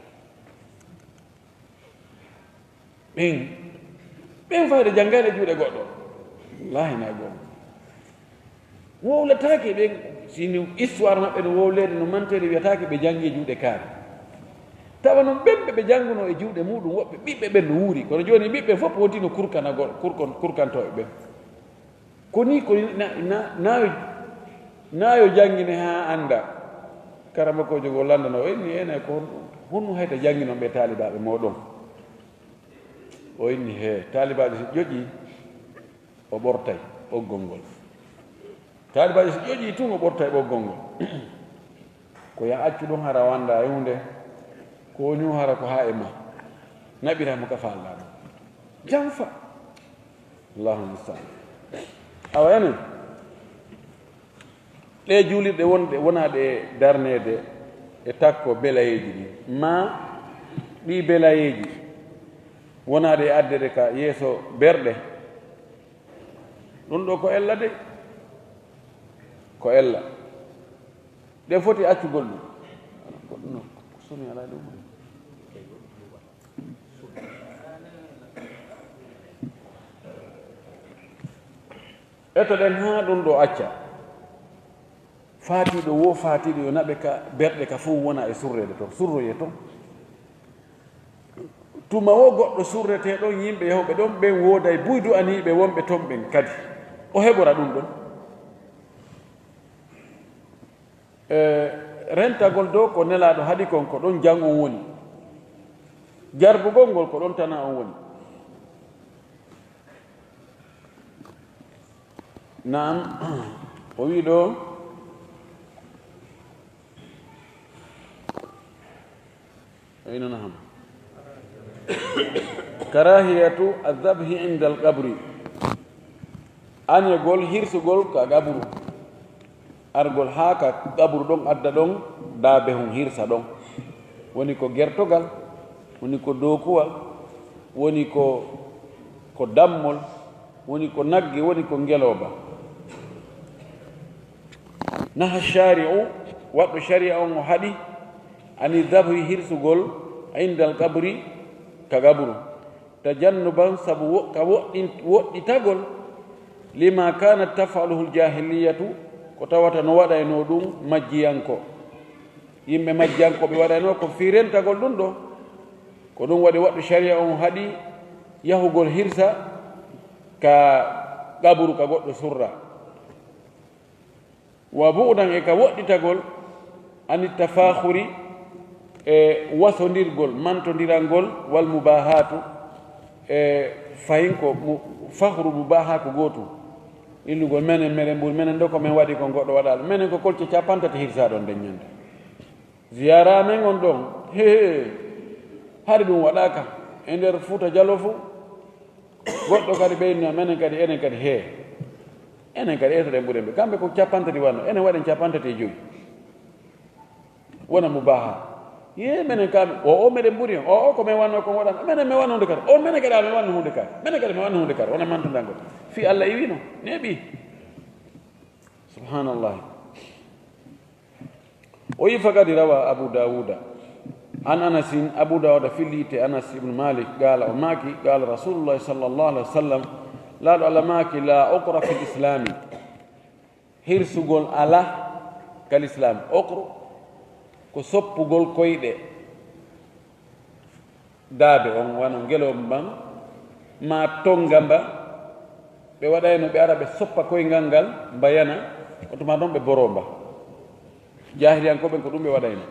ɓen fayde janngade juuɗe goɗɗo wallahi na goon wowlataake ɓen sini histoire maɓɓe no wowlede no mantere wiyataake ɓe janngi e juuɗe kaari tawa noon ɓemɓe ɓe jannguno e juuɗe muɗum woɓɓe ɓiɓɓe ɓen no wuuri kono jooni ɓiɓɓe fof wontino kurkantoɓe ɓen koni ko nayo janngine haa annda karama ko jogo landano o inni ene ko honno hayta jannginoon ɓe taalibaɓe moɗon o inni he taalibaɓe so ƴoƴi o ɓortay ɓoggol ngol taalibaɓe so ƴoƴi tun o ɓortay ɓoggol ngol ko ya accu ɗum hara wanda hunde ko woni hara ko haa e ma naɓiramo ka fallaɗo janfa allahu mustaan awa enen ɗe juulirɗe wonɗe wonaɗe darnede e takko belayeji ɗi ma ɗi belayeji wonaɗe e addede ka yeeso berɗe ɗum ɗo ko ella de ko ella ɗe foti accugol ɗum goɗɗo somi ala ɗum eto ɗen haa ɗum ɗo acca faatiɗo wo faatiɗo yo naɓe ka berɗe ka fof wona e surrede toon surroye toon tuma wo goɗɗo surrete ɗon yimɓe yahowɓe ɗon ɓen wooda e buydu aniɓe wonɓe toon ɓen kadi o heɓora ɗum ɗon rentagol dow ko nelaɗo haɗi kon ko ɗon jang on woni jarbugol ngol ko ɗon tana on woni naam o wi ɗo aynanaham karahiyatu aldabhi inda alqabri añegol hirsugol ka gabru argol haa ka gabru ɗon adda ɗon daabe hon hirsa ɗon woni ko gertogal woni ko dookuwal woni ko dammol woni ko nagge woni ko ngeloba naha shari'u waɗɗo sharia on o haɗi ani dabhi hirsugol indal kabri ka gabru tajannuban sabu ka woɗɗitagol lima kanat tafaluhu ljahiliyatu ko tawata no waɗayno ɗum majjiyanko yimɓe majjiyankoɓe waɗayno ko firentagol ɗum ɗo ko ɗum waɗi waɗɗo sharia on haɗi yahugol hirsa ka gabru ka goɗɗo surra wa bu'dan e ka woɗɗitagol ani tafahuri e wasondirgol mantodirangol wal mubahatu e fayin ko fahru mubaha ko gootum illugol menen meɗen ɓuri menen ɗo ko min waɗi ko goɗɗo waɗaɗo menen ko kolce capantati hirsaɗon nden ñande ziyara men on ɗon he hari ɗum waɗaka e nder Fuuta Jallo fo goɗɗo kadi ɓeynno menen kadi enen kadi enen kadi etoɗen ɓuren ɓe kamɓe ko capantati wanno enen waɗen capantati e joyi wona mubaha ye menen kam o meɗen ɓuri hen o ko min wanno kon waɗan menen mi wanno hunde kadi o menen kadi mi wanno hunde kadi menen kadi mi wanno hunde kadi wona mantudangol fi Allah iwino neeɓi subhanallah فقد روى أبو داود عن أنس أبو داود في الليت أنس بن مالك قال أماكي قال رسول الله صلى الله عليه وسلم لا ألماكي لا أقرأ في الإسلام hirsugol ala kal islam okro ko soppugol koyɗe daabe on wano ngelom ban ma tonga mba ɓe waɗayno ɓe ara ɓe soppa koyngal ngal mbayana otoma ɗon ɓe boromba jahiliyankoɓen ko ɗum ɓe waɗayno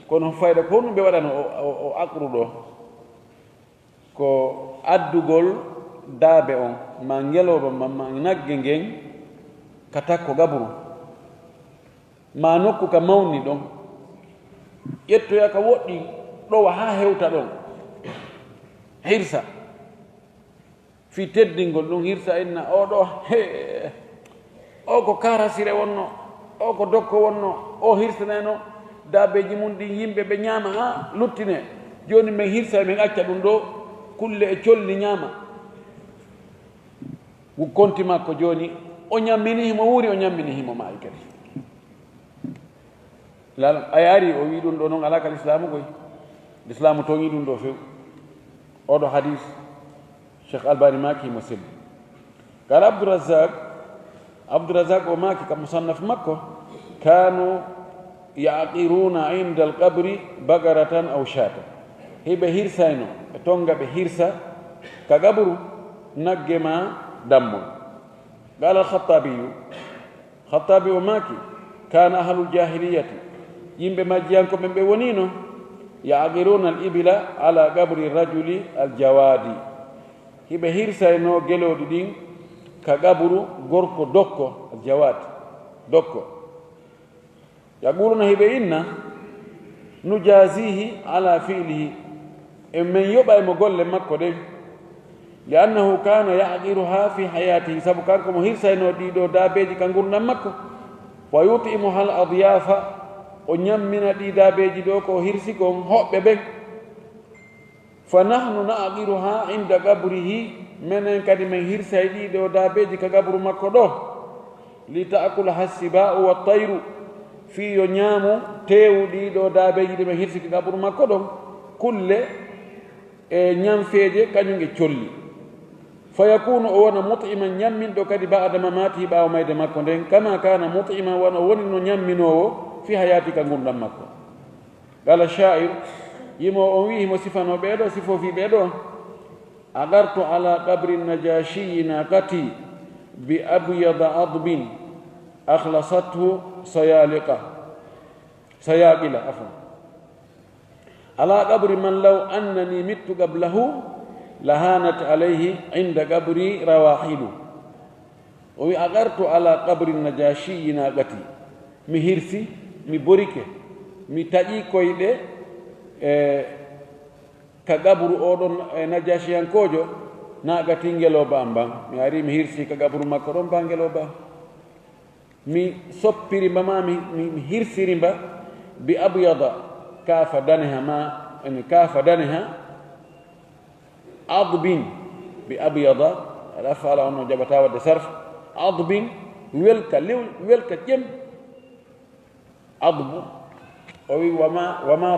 kono fayda ko ɗum ɓe waɗano o akru ɗo ko addugol daabe on ma ngeloba ma nagge ngen ka takko gaburu ma nokku ka mawni ɗon ƴettoya ka woɗɗi ɗowa ha hewta ɗon hirsa fi teddingol ɗum hirsa inna oɗo o ko karasire wonno o ko dokko wonno o hirsaneno daabeji mum ɗi yimɓe ɓe ñaama ha luttine joni min hirsa min acca ɗum ɗo kulle e colli ñaama konti makko joni o ñammini himo wuuri o ñammini himo maayi kadi a yaari o wi ɗum ɗo noon ala kal islamu koy l'islamu toñi ɗum ɗo few oɗo hadis cheikh albani maki himo sebbi qala abdourazak o maki kam musannaf makko kanu yaqiruna inda alqabri bagaratan aw shata hiɓe hirsayno ɓe tonga ɓe hirsa ka gabru nagge ma dammol قال خطابي وماكي كان أهل الجاهلية يمبي مجيانكو من بونينو يعقرون الإبل على قبر الرجل الجوادي هبه هيرساينو جلو دين كقبر غوركو دوكو الجواد دوكو يقولون هبه إنا نجازيه على فعله من يبقى مقول مكو دين لأنه كان يعقرها في حياته سبكاركم هيرساينو ديدو دابيجي كانغور نمكو ويطعمها الأضياف ونيمنا دي دابيجي دوكو هيرسيكم هوب بك فنحن نعقرها عند قبره من كدي من هيرساي ديدو دابيجي كقبر مكو دو لتأكلها السباء والطير في ينيامو تيو ديدو دابيجي دي من هيرسي كقبر مكو دو كل نيام فيجي كانيونغي تشولي فيكون وانا مطعما يمن دو كدي بعد مماته باو ميد مكو دين كما كان مطعما وانا ونن يمنو في حياتك غندم مكو قال الشاعر يمو اويه مصفانو بيدو صفو في بيدو أغرت على قبر النجاشي ناقتي بأبيض عضب أخلصته سياقلة عفوا على قبر من لو أنني مت قبله لهانت عليه عند قبري رواحل وأغرت على قبر النجاشي ناقتي مهرسي مبوريكي متاجي كويدة كقبر أودون نجاشي ينكوجو ناقتي نجلو بامبام مياري مهرسي كقبر مكرون بانجلو بام مي سوبيري ماما مهرسي رمبا بأبيض كاف دانها ما يعني كاف دانها عضب بأبيض الأفعال أنه جبتها ود صرف عضب ويلك جم عضب وما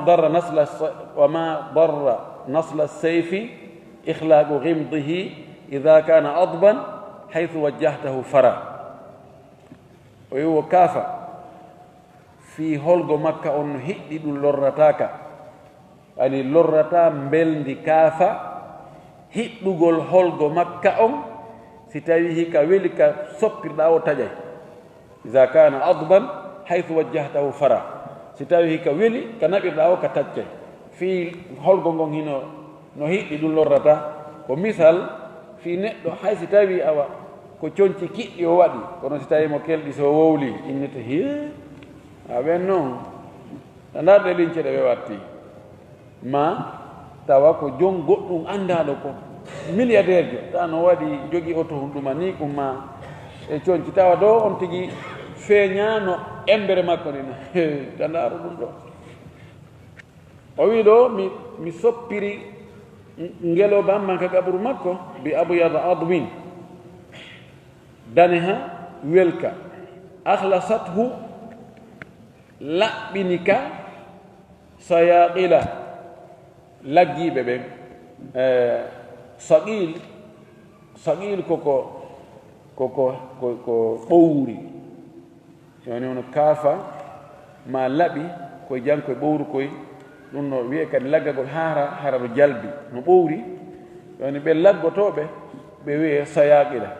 ضر نصل السيف إخلاق غمضه إذا كان عضبا حيث وجهته فرا وهو كافة في هولغو مكة أنه هئد اللرتاك يعني اللرتا مبلد كافة hiɗɗugol holgo makka on si tawi hika weli ka soppirɗa o taƴay ida kana adban haythu wajjahtahu fara si tawi hika weli ka naɓirɗa o ka taccay fi holgo ngon hino no hiɗɗi ɗum lorrata ko misal fi neɗɗo hay si tawi awa ko coñci kiɗɗi o waɗi kono si tawi mo kelɗi so wowli innete hi aɓen noon andarɗe linceɗe ɓe watti ma tawa ko jon goɗɗum anndaɗo ko milliardaire jo ta no waɗi jogii oto hunɗuma ni ɗum ma e coñci tawa ɗo on tigi feeñano embere makko ni tandaro ɗum ɗo o wi ɗo mi soppiri ngelo bamman ka gabru makko bi abyada admin daneha welka ahlasathu laɓɓini ka sayaqila laggiɓe ɓen saqil koko ɓowri yani ono kaafa ma laɓi koye jankoye ɓowru koye ɗum no wiye kadi laggagol hara no jalbi no ɓowri yani ɓe laggotoɓe ɓe wiye sayaqila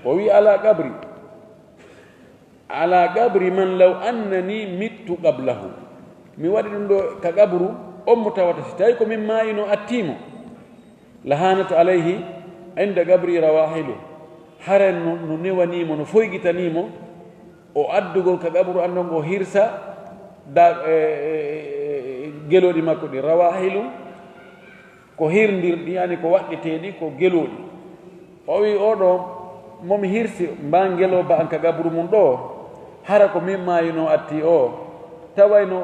o wi ala qabri man law annani mittu qablahu mi waɗi ɗum ɗo ka qabru on mo tawata si tawi ko min maayino attimo la hanata alayhi inda qabri rawahilu haren no newanimo no foygitanimo o addugol ka qabru andon o hirsa geloɗi makko ɗi rawahilu ko hirdirɗi yani ko waɗɗeteɗi ko geloɗi o wi oɗo momi hirsi mba ngelo ba an ka qabru mum ɗo hara ko min maayino atti o tawayno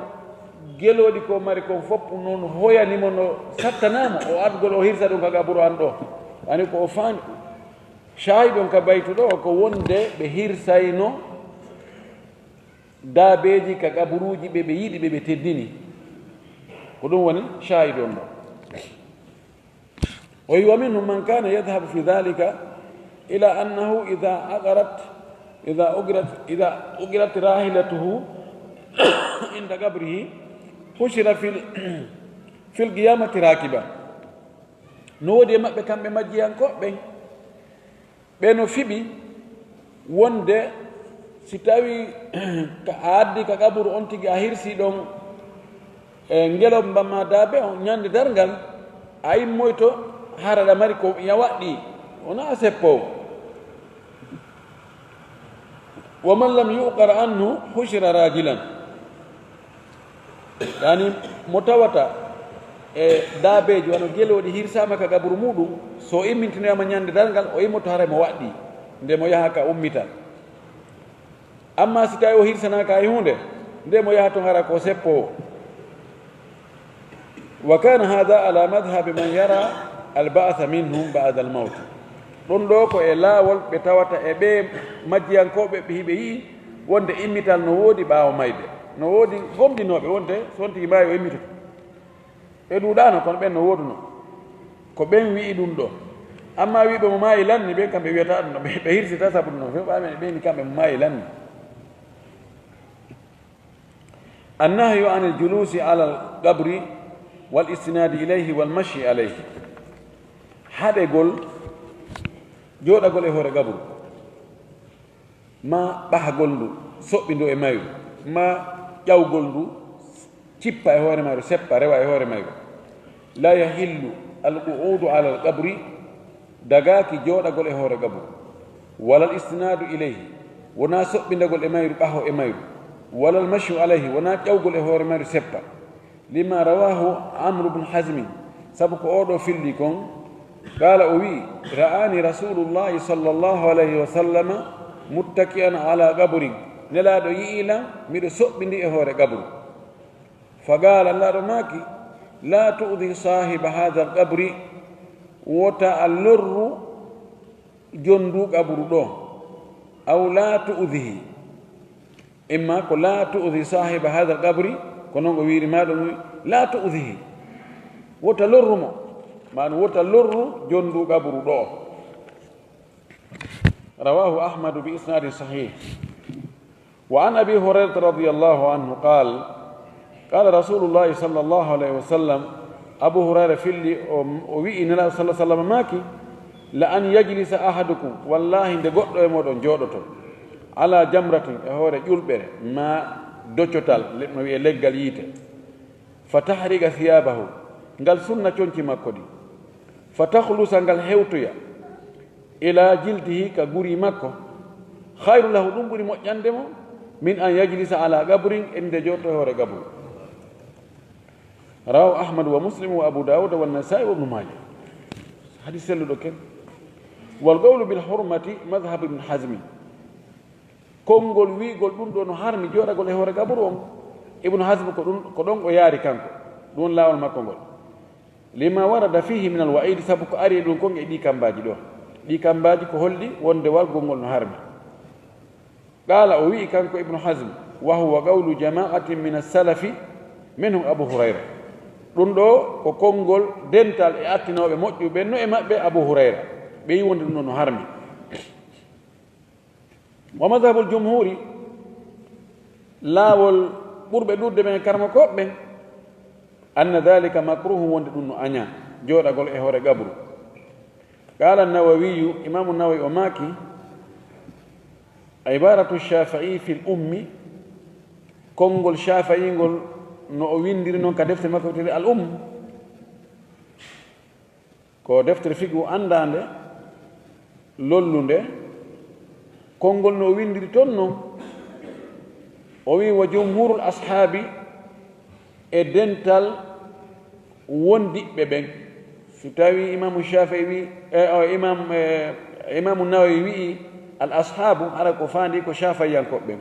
geloɗi ko mari ko fopp noon hoyanimo no sattanamo o adgol o hirsa ɗum ka qabru an ɗo ani ko o faami shahidon ka baytu ɗo ko wonde ɓe hirsayno daabeji ka qabruji ɓe yiɗi ɓe teddini ko ɗum woni shahidon ɗo o wi wa minhum man kana yadhabu fi dhalika ila annahu ida ugirat rahilatuhu inda qabrihi hushira fil qiyamati rakiba no woodi e maɓɓe kamɓe majjiyankoɓe ɓe no fiɓi wonde si tawi a addi ka qabru on tigi a hirsi ɗon e ngelo mbamma daabe on ñande dargal a immoyto haraɗa mari ko yawaɗɗi wona seppowo wa man lam yuqar anhu hushira rajilan yani mo tawata e daabeji wano geloɗi hirsama ka qabru muɗum so immintinoyama ñande dargal o immoto hara mo waɗɗi nde mo yaha ka ummita amma si tawi o hirsanaka e hunde nde mo yaha to hara ko seppowo wa kana hada ala madhabi man yara albatha minhum ba'da almaut ɗum ɗo ko e laawol ɓe tawata e ɓe majjiyankoɓe ɓe hiɓe yii wonde immital no woodi ɓaawo mayde no woodi gomɗinoɓe wonde son tigi mbawi o immitoto ɓe ɗuuɗano kono ɓen no wooduno ko ɓen wi'i ɗum ɗo amma wiɓe mo maayi lanni ɓen kamɓe wiyata ɗum ɗo ɓe hirsita sabu ɗum no few ɓamen ɓeni kamɓe mo maayi lanni annahyu an aljulusi ala alqabri wal istinadi ilayhi wal mashi alayhi haɗegol jooɗagol e hoore gabru ma ɓahagol ndu soɓɓi ndu e mayru ma ƴawgol ndu cippa e hoore mayru seppa rewa e hoore mayru la yahillu alqu'udu ala alqabri dagaaki jooɗagol e hoore gabru wala al istinadu ilayhi wona soɓɓindagol e mayru ɓaho e mayru wala al mashu alayhi wona ƴawgol e hoore mayru seppa lima rawahu amru bne hasmin sabu ko oɗo filli kon qala o wi ra'ani rasulullahi sallllahu alayhi wa sallama muttaki'an ala qabrin nelaɗo yi'ilam miɗo soɓɓindi e hoore qabru fa qala allaɗo maaki la tu'di sahiba hada alqabri wota a lorru jondu qabru ɗo aw la tu'dihi imma ko la tu'di sahiba hada alqabri ko noon o wirima ɗum la tu'dihi wota lorrumo man wota lorru jondu qabru ɗo rawahu ahmadu bi isnadin sahih wa an abi hurairata radiallahu anhu qala rasulullahi sallllahu alayhi wa sallam abu hurayra filli o wi'i nela sa sallam maaki la an yajlisa ahadukum wallahi nde goɗɗo e moɗon jooɗoto ala jamratin e hoore ƴulɓere ma doccotal no wiye leggal yiite fa tahriga thiyabahu ngal sunna coñci makko ɗi fa tahlusa ngal hewtoya ila jildihi ka guri makko hayru lahu ɗum ɓuri moƴƴande mo min an yajlisa ala gabrin ende jooɗto e hoore gabru rawahu ahmadu wa muslimu wa abu dawuda wannasai wa ibnu maja hadis selluɗo ken wal qawlu bil hurmati madhhabu ibne hasmi konngol wiigol ɗum ɗo no harmi jooɗagol e hoore gabru on ibnu hasme ko ɗon o yaari kanko ɗum laawol makko ngol lima warada fihi min alwa'idi sabu ko ari ɗum kon e ɗi kambaji ɗo ɗi kambaji ko holli wonde walgol ngol no harmi qala o wi'i kanko ibnu hasme وهو قول جماعة من السلف منهم أبو هريرة رندو كونغول دنتال اتنو be moƴƴu be no e mabbe Abu Hurayra be wonde non no harmi wa madhhabul jumhuri lawol burbe dudde ben karma ko ben anna dhalika makruh wonde dum no anya jodagol e hore gabru qala an-nawawi imam an-nawawi o maki ibaratu ash-shafi'i fi al-ummi kongol shafi'i ngol no o windiri non ka defte makko tele ko deftere figu andande lollunde kongol no windiri ton non o wi wa jumhurul ashabi e dental wondiɓɓe ɓen so tawi imamu Shafi'i wi imamu Nawawi wi'i al ashabu ala ko fandi ko shafiyankoɓe ɓen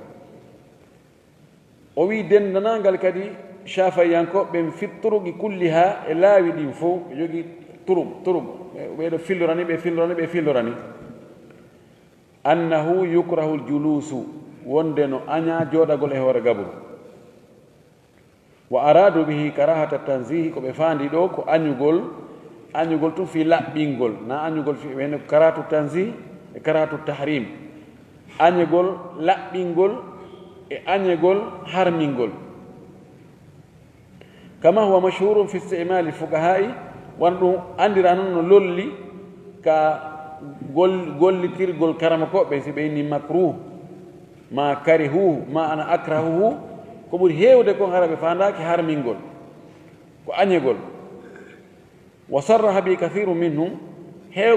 o wi dendanangal kadi shafiyankoɓe fi turuqi kulliha e laawi ɗin fof ɓe jogii turub ɓeɗo fillorani annahu yukrahu ljulusu wonde no aña jooɗagol e hoore gabru wa aradu bihi karahata tanzihi ko ɓe faandi ɗo ko añugol tun fi laɓɓingol na añugol fi wene karahatu tanzih e karahatu tahrim añegol laɓɓingol e añegol harmingol kama huwa mashhurum fi istimali fuqaha'i won ɗum andira noon no lolli ka gollitirgol karama koɓe si ɓe inni makruh ma karihuhu ma ana akrahuhu ko ɓuri heewde kon hara ɓe fandaki harmingol ko añegol wa sarraha bi kathiru minhum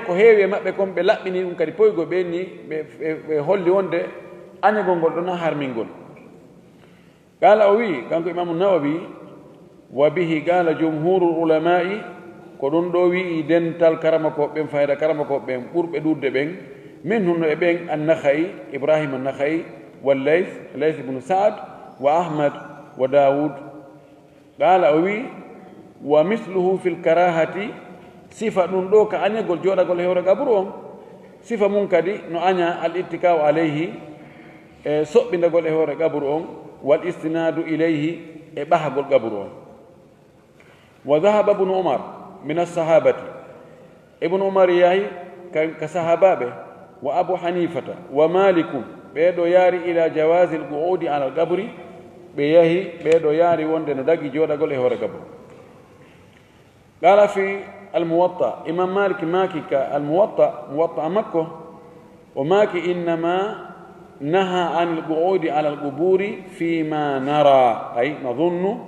ko heewi e maɓɓe kon ɓe laɓɓini ɗum kadi poygo ɓe ni ɓe holli wonde añegol ngol ɗona harmingol qala o wi kanko imamu Nawawi wa bihi qala jumhurul ulama'i ko ɗum ɗo wi'i dental karama ko ɓen fayda karama ko ɓen ɓurɓe ɗudde ɓen min hunno e ɓen annakhayi ibrahima annakhayi والليث بن سعد وأحمد وداود قال أوي ومثله في الكراهة صفة نندوك أن يقول جودا قول هورا قبرهم صفة منكدي نو أنيا الاتكاء عليه سوء بند قول هورا قبرهم والاستناد إليه إباح قول قبرهم وذهب ابن عمر من الصحابة ابن عمر ياهي كصحابة وأبو حنيفة ومالك بيدو ياري إلى جواز القعود على القبر بيهي بيدو ياري وندن دقي جودا قول هورا قبر قال في الموطأ إمام مالك ماكي موطأ مكة وماكي إنما نهى عن القعود على القبور فيما نرى أي نظن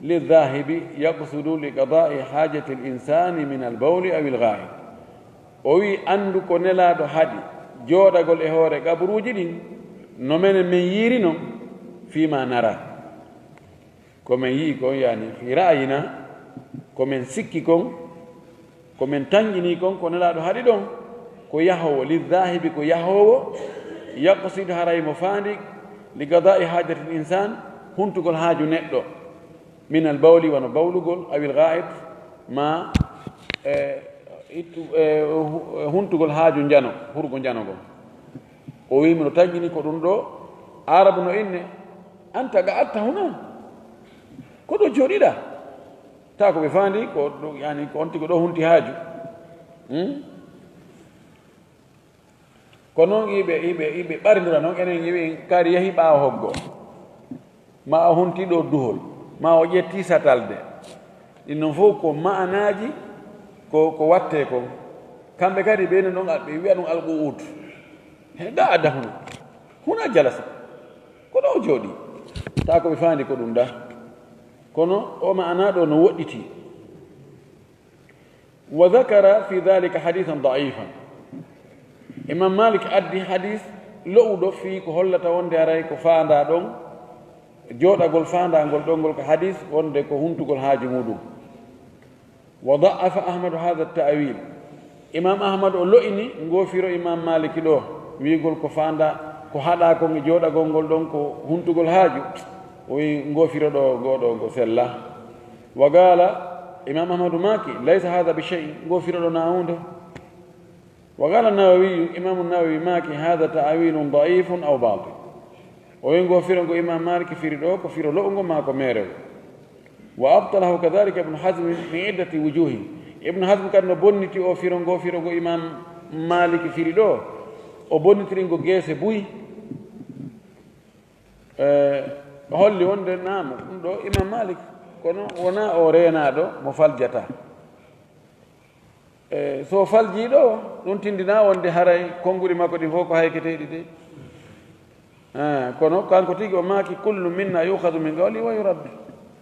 للذاهب يقصد لقضاء حاجة الإنسان من البول أو الغائط وي أندو كونلا دو هادي جودا قول إهوري قبروجي دين نمين من يرينو فيما نرى كمن يكون يعني في رأينا كمن سكيكم كمن تنجنيكم كونلا دو هادي دون كو يهو للذاهب كو يهو يقصد هراي مفاندي لقضاء حاجة الإنسان هنتو قول هاجو نتو من البول ونبولغول أو الغائط ما huntugol haaju njano hurgo njanogo o wi mino tagini ko ɗum ɗo arabu no inne anta ga atta huna ko ɗo jooɗiɗa ta ko ɓe faandi ko yani ko on tigi ɗo hunti haaju ko noon iɓe ɓarindira noon enen yiwi kaari yahi ɓaawa hoggo ma o hunti ɗo duhol ma o ƴetti satalde ɗin noon fof ko ma'anaji ko watte ko kamɓe kadi ɓeyne ɗon ɓe wiya ɗum alqu'ud da adda huna jalasa ko ɗo jooɗi ta ko ɓe faandi ko ɗum da kono o ma'ana ɗo no woɗɗiti wa dhakara fi dhalika hadithan da'ifan imam malik addi hadis lo'uɗo fi ko hollata wonde aray ko faanda ɗon jooɗagol faandagol ɗon ngol ko hadis wonde ko huntugol haaji muɗum وضعف أحمد هذا التأويل إمام أحمد أولئني غوفيرو إمام مالك دو ويقول كفاندا كهذا كون جودا غونغول دون كو هنتو غول هاجو وي غوفيرو دو غودو سلا وقال إمام أحمد ماكي ليس هذا بشيء غوفيرو دو ناوندو وقال النووي إمام النووي ماكي هذا تأويل ضعيف أو باطل o wengo firo ngo imam malik firi ɗo ko firo lo'o ngo ma ko merewo wa abtalahu kadhalika ibnu hasme min iddati wujuhi ibnu hasme kadi no bonniti o firo ngo imam malik firi ɗo o bonnitiri ngo geese buyi holli wonde naamo ɗum ɗo imam malik kono wona o reenaɗo mo faljata so faljiɗo ɗum tindina wonde haray konnguri makko ɗi fof ko hayketeɗi de kono kanko tigi o maaki kullu minna yuhadu min qawli wa yuraddu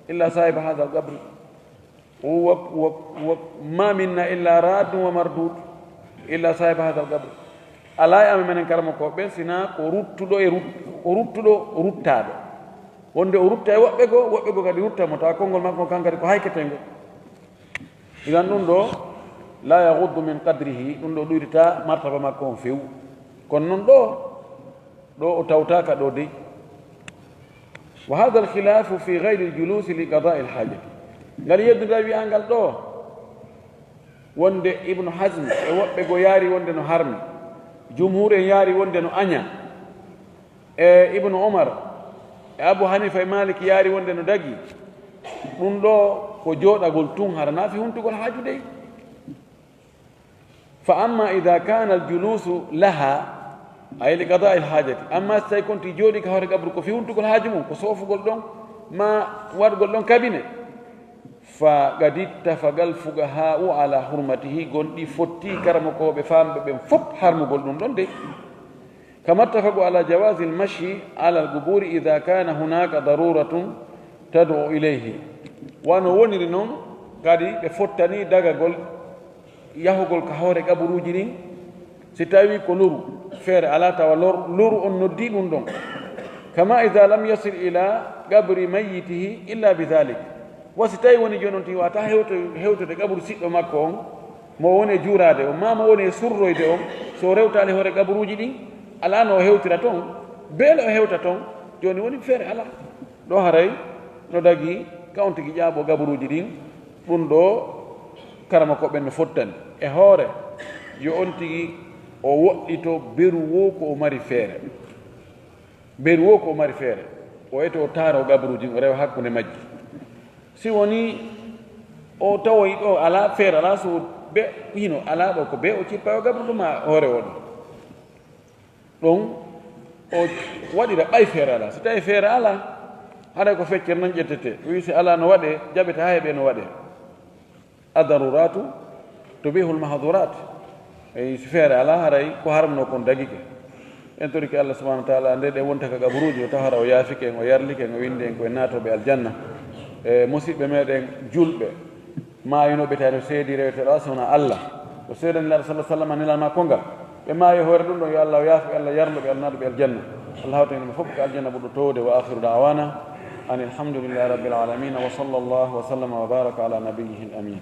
illa sahiba hada al qabri ma minna illa raddum wa mardud illa sahiba hada al qabri ala e amen menen karama ko ɓen sina ko ruttuɗo o ruttuɗo ruttaɗo wonde o rutta e woɓɓe goo kadi ruttamo tawa konngol makko kan kadi ko hayketengo igan ɗum ɗo la yahuddu min qadrihi ɗum ɗo ɗuyrita martaba makko on few kono noon ɗo o tawtaka ɗo dey wa hada alkhilafu fi gayri ljulusi li qadai lhajati ngal yeddudal wiyangal ɗo wonde ibnu hasme e woɓɓe goo yaari wonde no harmi jumhur en yaari wonde no aña e ibnu omar e abou hanifa e malik yaari wonde no dagi ɗum ɗo ko jooɗagol tun hara naafi huntugol haaju dey fa amma ida kana aljulusu laha ay li qada il hajati amma so tawi konti jooɗi ka hoore gabru ko fi huntugol haaju mum ko soofugol ɗon ma waɗgol ɗon kabine fa qad ittafagal fugaha'u ala hurmatihi gonɗi fotti karamokoɓe famɓe ɓen fof harmugol ɗum ɗon de kama ittafagu ala jawasi lmashi ala alquburi ida kana hunaka daruratun tad'u ilayhi wano woniri noon kadi ɓe fottani dagagol yahugol ka hoore gaburuji ɗin si tawi ko luru feere ala tawa luru on noddi ɗum ɗon kama ida lam yasil ila gabri mayitihi illa bidalik wasi tawi woni joni on ti wata hewtude gabru siɗɗo makko on mo woni juurade on ma mo woni surroyde on so rewtali hoore gaburuji ɗin ala no o hewtira toon beele o hewta toon joni woni feere ala ɗo haray no dagi kawon tigi ƴaaɓo gaburuji ɗin ɗum ɗo karama ko ɓen no fottani e hoore yo on tigi o woɗɗito beru wo ko o mari feere beru wo ko o mari feere o ete o taara o gaburuji o rewa hakkunde majji si woni o tawoyi ɗo ala feere ala so be hino ala ɗo ko be o cippa o gabru ɗuma hoore o ɗo ɗon o waɗira ɓay feere ala so tawi feere ala haɗa ko feccere nan ƴettete wi si ala no waɗe jaɓete ha heɓe no waɗe adaruratu tubihul mahdurat eyi so feere ala haray ko harmno kon dagike en toriki allah subahana wa taala nde ɗe wonta ka gaburuji o tawara o yaafike en o yarlike en o windi en koye naatoɓe aljanna e musidɓe meɗen julɓe maayinoɓe tawi no seedi reweteɗo asona allah o seedanilaɗo sallah sallam anilama kongal ɓe maayi hoore ɗum ɗon yo allah o yaafi allah yarloɓe alnaɗoɓe aljanna allah hawtanima fof ko aljanna ɓurɗo towde wa akhiru dawana an alhamdulillahi rabbil alamina wa sallllahu wa sallama wa baraka ala nabiyihi l amin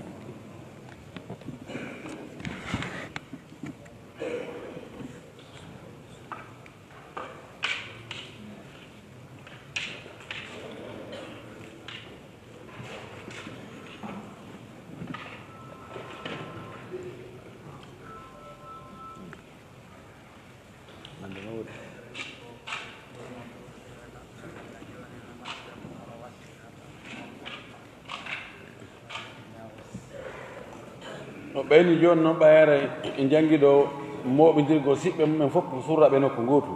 no ɓayni joni noon ɓayere e jangi ɗo moɓidirgol siɓɓe mumen fof ko surraɓe nokko gotu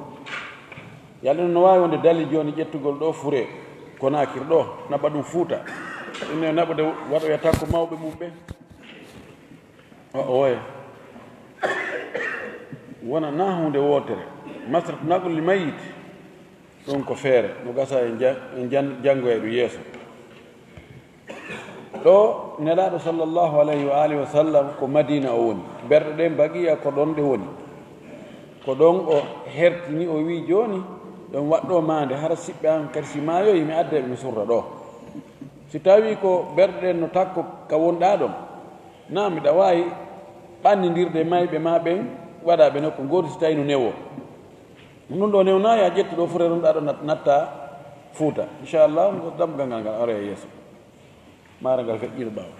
yalɗino no wawi wonde dali joni ƴettugol ɗo fure konakir ɗo naɓa ɗum fuuta ɗumne naɓude waɗoya takko mawɓe mum ɓe oya wona na hunde wotere masrat naqli mayit ɗum ko feere no gasa e janngoyeɗo yeeso ɗo nelaɗo sallllahu alayhi wa alihi wa sallam ko madina o woni berɗe ɗe mbaqiya ko ɗon ɗe woni ko ɗon o hertini o wi joni ɗon waɗɗo mande hara siɓɓe an kadi si maayoyi mi addeɓe mi surra ɗo si tawi ko berɗe ɗen no takko ka wonɗa ɗon na miɗa wawi ɓannidirde mayɓe ma ɓen waɗaɓe nokko goto si tawi no newo ɗum ɗo newnayi a ƴettu ɗo fure ɗum ɗa ɗo natta fuuta inchallah ko dambugal ngal ngal ore e yeeso mara ngal feƴƴiɗo ɓawa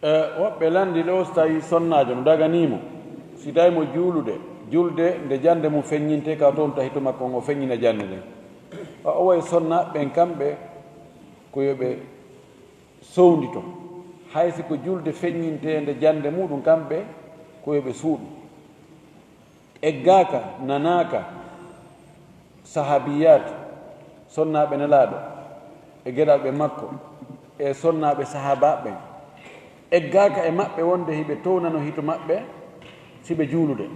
woɓɓe landi ɗo so tawi sonnajo no daganimo si tawi mo julde nde jande mum feññinte ka toon tahi to makko o feññina jande nden o way sonna ɓen kamɓe ko yoɓe sowndito haysi ko julde feññinte nde jande muɗum kamɓe ko yoɓe suuɗu eggaka nanaka sahabiyat sonnaɓe nelaɗo e geɗalɓe makko e sonnaɓe sahabaɓe eggaka e maɓɓe wonde hiɓe townano hito maɓɓe siɓe juulude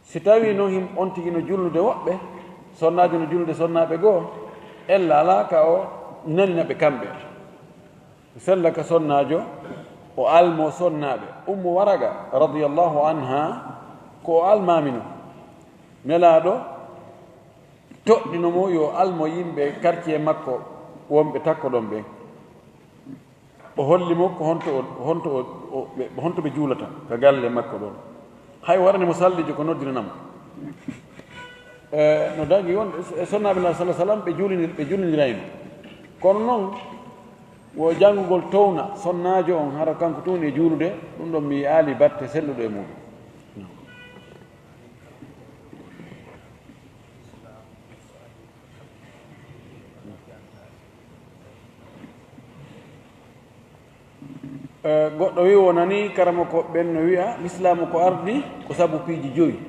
si tawi noon on tigi no julnude woɓɓe sonnajo no julnude sonnaɓe goo ella ala ka o naninaɓe kamɓe sella ka sonnajo o almo sonnaɓe ummu waraga radiallahu anha ko o almamino nelaɗo toɗɗinomo yo almo yimɓe quartier makko wonɓe takkoɗon ɓen o hollimo ko honto ɓe juulata ka galle makko ɗon hay waranimo sallijo ko noddinanamo no dagi wonde sonnaɓe lah sah sallam ɓe juulidirayno kono noon wo janngugol towna sonnajo on hara kanko towni e juulude ɗum ɗon mi aali batte selluɗo e muɗum goɗɗo wi wonani karama ko ɓen no wiya l'islamu ko ardi ko sabu piiji joyi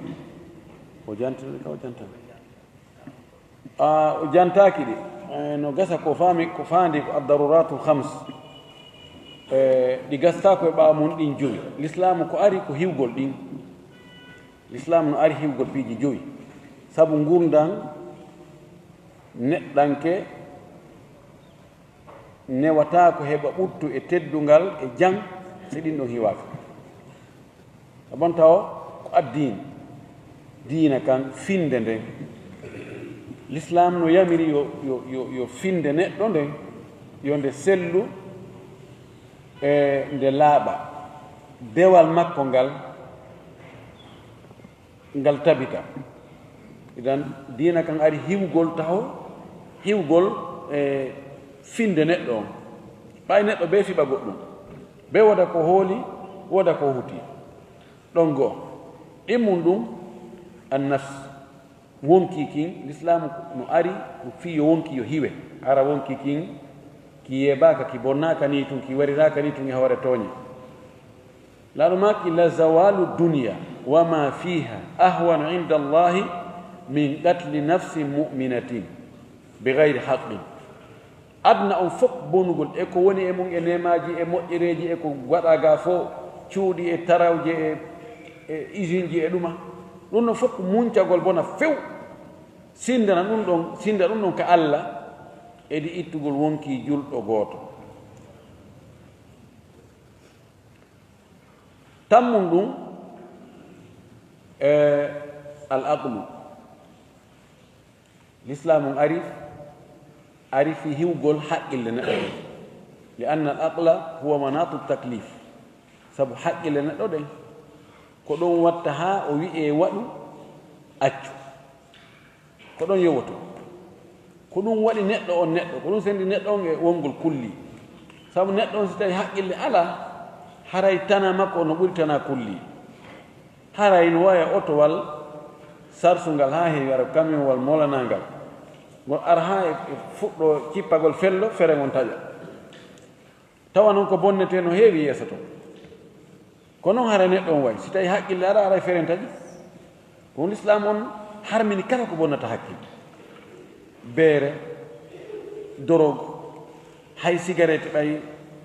o jantide ka o jantani o jantaki ɗi no gasa ko faandi ko addaruratul hams ɗi gasta koye ɓaawa mum ɗin joyi l'islamu ko ari ko hiwgol ɗin l'islamu no ari hiwgol piiji joyi sabu gurdan neɗɗanke newata ko heɓa ɓuttu e teddungal e jang si ɗin ɗon hiwaka sabon taw ko addine diina kan finde nden l'islam no yamiri yo finde neɗɗo nden yo nde sellu e nde laaɓa dewal makko ngal tabita idan diina kan ari hiwgol taw hiwgol e finde neɗɗo on ɓay neɗɗo be fiɓa goɗɗum be woda ko hooli woda ko huti ɗon goo ɗimmum ɗum annafs wonki kin l'islam no ari no fi yo wonki yo hiwe ara wonki kin ki yeɓaka ki bonnaka ni tun ki wariraka ni tun e hoore tooñe laaɗo maki la zawalu dunia wa ma fiha ahwanu inda allahi min qatli nafsin muminatin bi gayri haqqin adna on fof bonugol e ko woni e mum e nemaji e moƴƴereji e ko waɗa ga fo cuuɗi e tarawje e usine ji e ɗuma ɗum ɗon fof muncagol bona few sindana ɗum ɗon sinda ɗum ɗon ka allah edi ittugol wonki julɗo gooto tammum ɗum al aqlu l'islam on ari fi hiwgol haqqille neɗɗo li anna al aqla huwa manatu taklif sabu haqqille neɗɗo ɗen ko ɗon watta ha o wi'e waɗu accu ko ɗon yowoto ko ɗum waɗi neɗɗo on neɗɗo ko ɗum sendi neɗɗo on e wongol kulli sabu neɗɗo on so tawi haqqille ala haray tana makko no ɓuri tana kulli haray no waya otowal sarsungal ha heewi ara camion wal molanangal ngol ara ha e fuɗɗo cippagol fello fere ngon taƴa tawa noon ko bonnete no heewi yeeso to ko noon hara neɗɗo on wayi si tawi haqqille ara ara e feren taƴi ɗum l'islam on harmini kala ko bonnata hakkille beere dorogo hay cigarette ɓay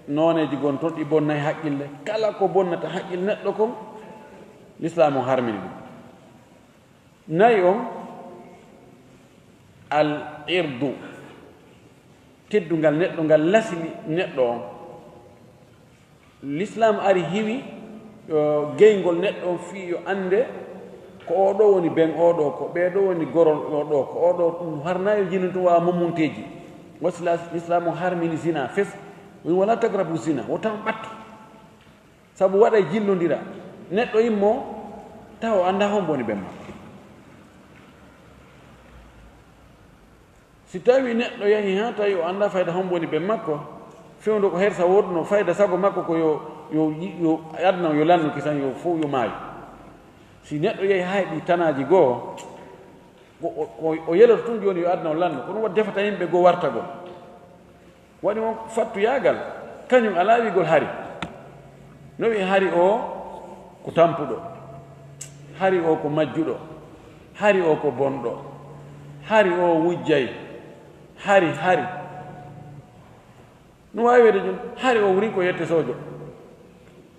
nooneji gon toon ɗi bonnay haqqille kala ko bonnata haqqille neɗɗo kon l'islam on harmini ɗum nayi on al irdu teddungal neɗɗo ngal lasini neɗɗo on l'islam ari hiwi geyngol neɗɗo on fii yo annde ko oɗo woni ben oɗo ko ɓeeɗo woni gorol oɗo ko oɗo ɗum harnayo jinin tum wawa mommunteji wasila l'islam o harmini zina fes woni wala tagrabu zina wo tan ɓatto sabu waɗa jillodira neɗɗo immo taw o annda hon boni ɓen ma si tawi neɗɗo yahi ha tawi o annda fayda hon boni ɓen makko fewndo ko hersa woduno fayda sago makko ko yo adna yo lannu kisan yo fof yo maayo si neɗɗo yehi ha heɓi tanaji goo o yeloto tun joni yo adna o lannu ko ɗum wat defata yimɓe goo warta goo waɗi on fattu yaagal kañum ala wigol hari no wi hari o ko tampuɗo hari o ko majjuɗo hari o ko bonɗo hari o wujjay hari no wawi wede joni hari o wuri ko yette sojo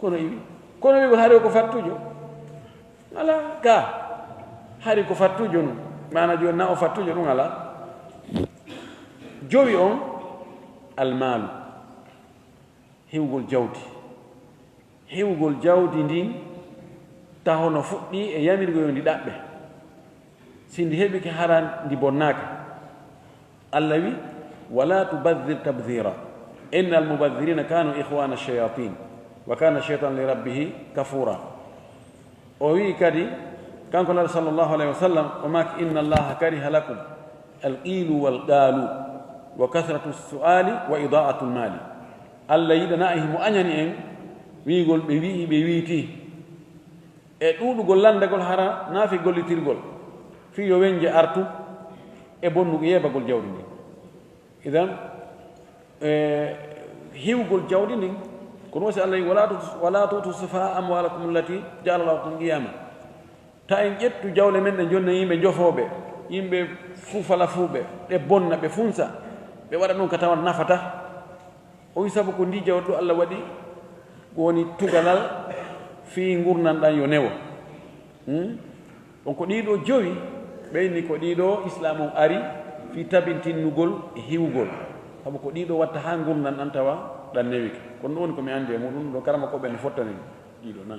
kono iwi kono wigol hari o ko fattujo ala ga hari ko fattujo nu mana joni na o fattujo ɗum ala jowi on almalu hewgol jawdi ndin tahono fuɗɗi e yamirgoyo ndi ɗaɓɓe si ndi heɓike haran ndi bonnaka allah wi wala tubadhir tabdhira inna almubadhirina kanu ihwana shayatin wa kana shaytan li rabbihi kafura o wi kadi kanko laɗo sallllahu alayhi wa sallam o maki inna allaha kariha lakum alqilu walqalu wa kathratu suali wa idaatu lmali allah yiɗana himo añani en wiigol ɓe wii ɓe wiiti e ɗuɗugol landagol hara naafi gollitirgol fi yo weñje artu e bonnugo yeebagol jawdi ndin idan hiwgol jawdi ndin kono wasi allah yi wala tutu sufaha amwalakum allati jaala llahu lakum qiyama ta en ƴettu jawle men ɗe jonna yimɓe jofooɓe yimɓe fufala fuuɓe ɗe bonna ɓe funsa ɓe waɗa ɗum ka tawa nafata o wi sabu ko ndi jawdi ɗo allah waɗi woni tugalal fi gurnanɗan yo newo on ko ɗiɗo jowi ɓeyni ko ɗiɗo islam o ari fi tabintinnugol e hiwgol sabu ko ɗiɗo watta ha gurnanɗan tawa ɗan newike kono ɗum woni komi andi e muɗum ɗo karama koɓe no fottani ɗiɗo na